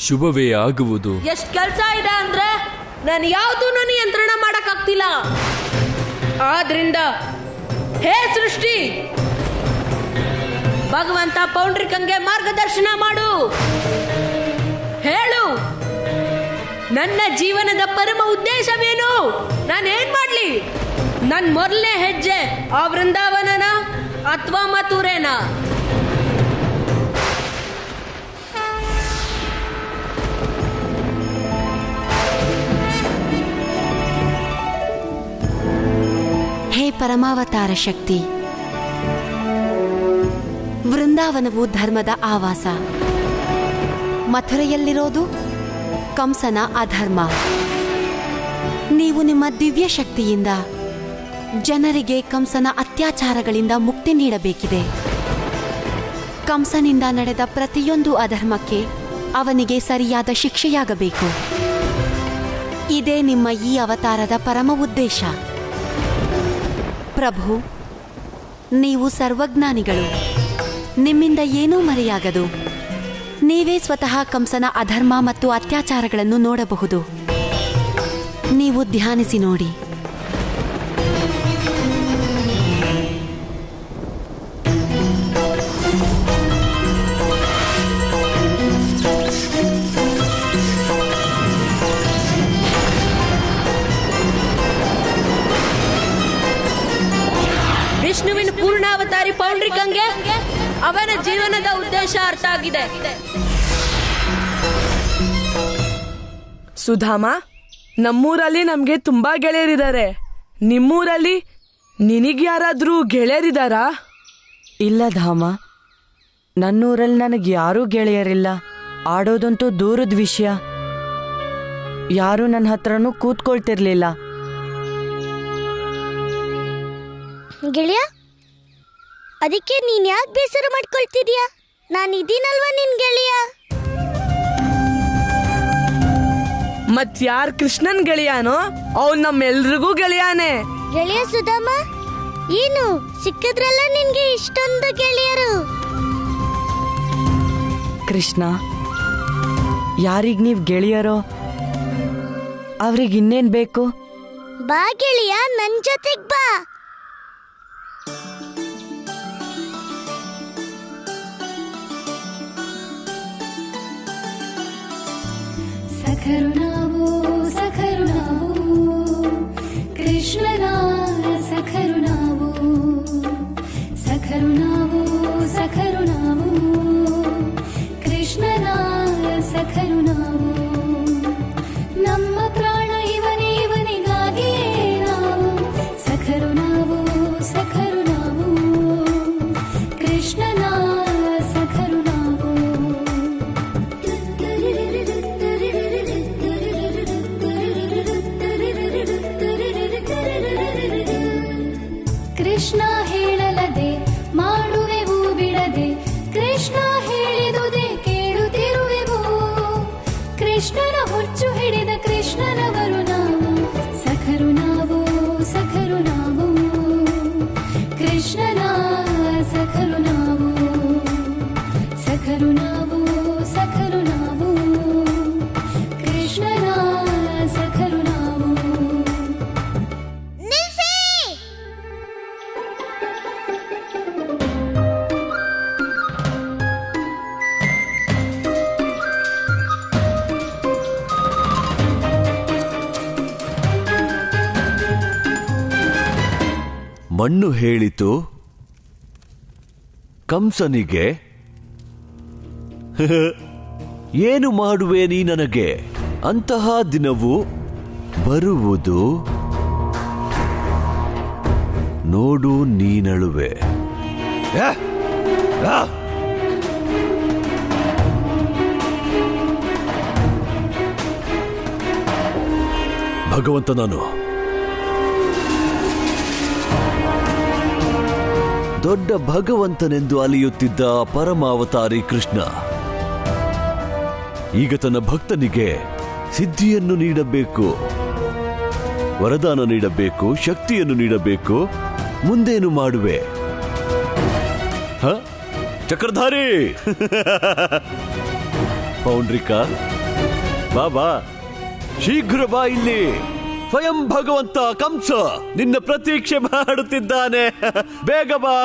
ಶುಭವೇ ಆಗುವುದು. ಎಷ್ಟು ಕೆಲಸ ಇದೆ ಅಂದ್ರೆ ನಾನು ಯಾವುದನ್ನು ನಿಯಂತ್ರಣ ಮಾಡಕ್ಕಾಗ್ತಿಲ್ಲ. ಆದ್ರಿಂದ ಹೇ ಸೃಷ್ಟಿ, ಭಗವಂತ ಪೌಂಡ್ರಿಕಂಗೆ ಮಾರ್ಗದರ್ಶನ ಮಾಡು. ಹೇಳು, ನನ್ನ ಜೀವನದ ಪರಮ ಉದ್ದೇಶವೇನು? ನಾನೇನ್ ಮಾಡ್ಲಿ? ನನ್ನ ಮೊದಲನೇ ಹೆಜ್ಜೆ ಆ ವೃಂದಾವನನ ಅಥವಾ ಮಥುರೇನ? ಹೇ ಪರಮಾವತಾರ ಶಕ್ತಿ, ವೃಂದಾವನವು ಧರ್ಮದ ಆವಾಸ, ಮಥುರೆಯಲ್ಲಿರೋದು ಕಂಸನ ಅಧರ್ಮ. ನೀವು ನಿಮ್ಮ ದಿವ್ಯ ಶಕ್ತಿಯಿಂದ ಜನರಿಗೆ ಕಂಸನ ಅತ್ಯಾಚಾರಗಳಿಂದ ಮುಕ್ತಿ ನೀಡಬೇಕಿದೆ. ಕಂಸನಿಂದ ನಡೆದ ಪ್ರತಿಯೊಂದು ಅಧರ್ಮಕ್ಕೆ ಅವನಿಗೆ ಸರಿಯಾದ ಶಿಕ್ಷೆಯಾಗಬೇಕು. ಇದೇ ನಿಮ್ಮ ಈ ಅವತಾರದ ಪರಮ ಉದ್ದೇಶ. ಪ್ರಭು, ನೀವು ಸರ್ವಜ್ಞಾನಿಗಳು, ನಿಮ್ಮಿಂದ ಏನೂ ಮರೆಯಾಗದು. ನೀವೇ ಸ್ವತಃ ಕಂಸನ ಅಧರ್ಮ ಮತ್ತು ಅತ್ಯಾಚಾರಗಳನ್ನು ನೋಡಬಹುದು. ನೀವು ಧ್ಯಾನಿಸಿ ನೋಡಿ. ವಿಷ್ಣುವಿನ ಪೂರ್ಣಾವತಾರಿ ಪೌಂಡ್ರಿಕಂಗೆ ಅವನ ಜೀವನದ ಉದ್ದೇಶ ಅರ್ಥ ಆಗಿದೆ. ಸುಧಾಮ, ನಮ್ಮೂರಲ್ಲಿ ನಮ್ಗೆ ತುಂಬಾ ಗೆಳೆಯರಿದ್ದಾರೆ. ನಿಮ್ಮೂರಲ್ಲಿ ನಿನಗ್ಯಾರಾದ್ರೂ ಗೆಳೆಯರಿದ್ದಾರಾ? ಇಲ್ಲ ಧಾಮ, ನನ್ನೂರಲ್ಲಿ ನನಗೆ ಯಾರೂ ಗೆಳೆಯರಿಲ್ಲ. ಆಡೋದಂತೂ ದೂರದ ವಿಷಯ. ಯಾರೂ ನನ್ನ ಹತ್ರನೂ ಕೂತ್ಕೊಳ್ತಿರ್ಲಿಲ್ಲ. ಗೆಳೆಯ, ಅದಕ್ಕೆ ನೀನ್ ಯಾಕೆ ಬೇಸರ ಮಾಡ್ಕೊಳ್ತಿದ್ಯಾ? ನಾನು ಇದೀನಲ್ವಾ ನಿನ್ ಗೆಳೆಯ. ಮತ್ ಯಾರ್ ಕೃಷ್ಣನ್ ಗೆಳೆಯನೋ ಅವ್ನು ನಮ್ಮೆಲ್ರಿಗೂ ಗೆಳೆಯಾನೆ. ಗೆಳೆಯ ಸುಧಾಮ, ಏನು ಸಿಕ್ಕಿದ್ರಲ್ಲ ನಿನ್ಗೆ ಇಷ್ಟೊಂದು ಗೆಳೆಯರು? ಕೃಷ್ಣ, ಯಾರಿಗ್ ನೀವ್ ಗೆಳೆಯರೋ ಅವ್ರಿಗೆ ಇನ್ನೇನ್ ಬೇಕು? ಬಾ ಗೆಳೆಯ, ನನ್ ಜೊತೆಗ್ ಬಾ. ಸಖರುಣಾವೋ ಸಖರುಣಾವೋ ಕೃಷ್ಣನ ಸಖರುಣಾವೋ ಸಖರುಣಾವೋ ಸಖರುಣಾವೋ ಕೃಷ್ಣನ ಸಖರುಣಾವೋ ನಮ್ಮ ಪ್ರಾಣ ಇವನೇ ಇವನಿಗಾಗಿಯೇ ನಾವು ಸಖರುಣಾವೋ ಸಖರುಣಾವೋ ಕೃಷ್ಣನ ಸಖರುಣಾವೋ ಸಖರು ನಾವು ಸಖರು ನಾವು ಸಖರು ನಾವು ಕೃಷ್ಣನ ಸಖರು ನಾವು. ಮಣ್ಣು ಹೇಳಿತು ಕಂಸನಿಗೆ, ಏನು ಮಾಡುವೆ ನೀ ನನಗೆ? ಅಂತಹ ದಿನವು ಬರುವುದು, ನೋಡು ನೀನಳುವೆ. ಭಗವಂತ ನಾನು ದೊಡ್ಡ ಭಗವಂತನೆಂದು ಅಲಿಯುತ್ತಿದ್ದ ಪರಮಾವತಾರಿ ಕೃಷ್ಣ ಈಗ ತನ್ನ ಭಕ್ತನಿಗೆ ಸಿದ್ಧಿಯನ್ನು ನೀಡಬೇಕು, ವರದಾನ ನೀಡಬೇಕು, ಶಕ್ತಿಯನ್ನು ನೀಡಬೇಕು. ಮುಂದೇನು ಮಾಡುವೆ? ಚಕ್ರಧಾರಿ ಪೌಂಡ್ರಿಕ, ಬಾಬಾ ಶೀಘ್ರ ಬಾ ಇಲ್ಲಿ. ಸ್ವಯಂ ಭಗವಂತ ಕಂಸ ನಿನ್ನ ಪ್ರತೀಕ್ಷೆ ಮಾಡುತ್ತಿದ್ದಾನೆ. ಬೇಗ ಬಾ.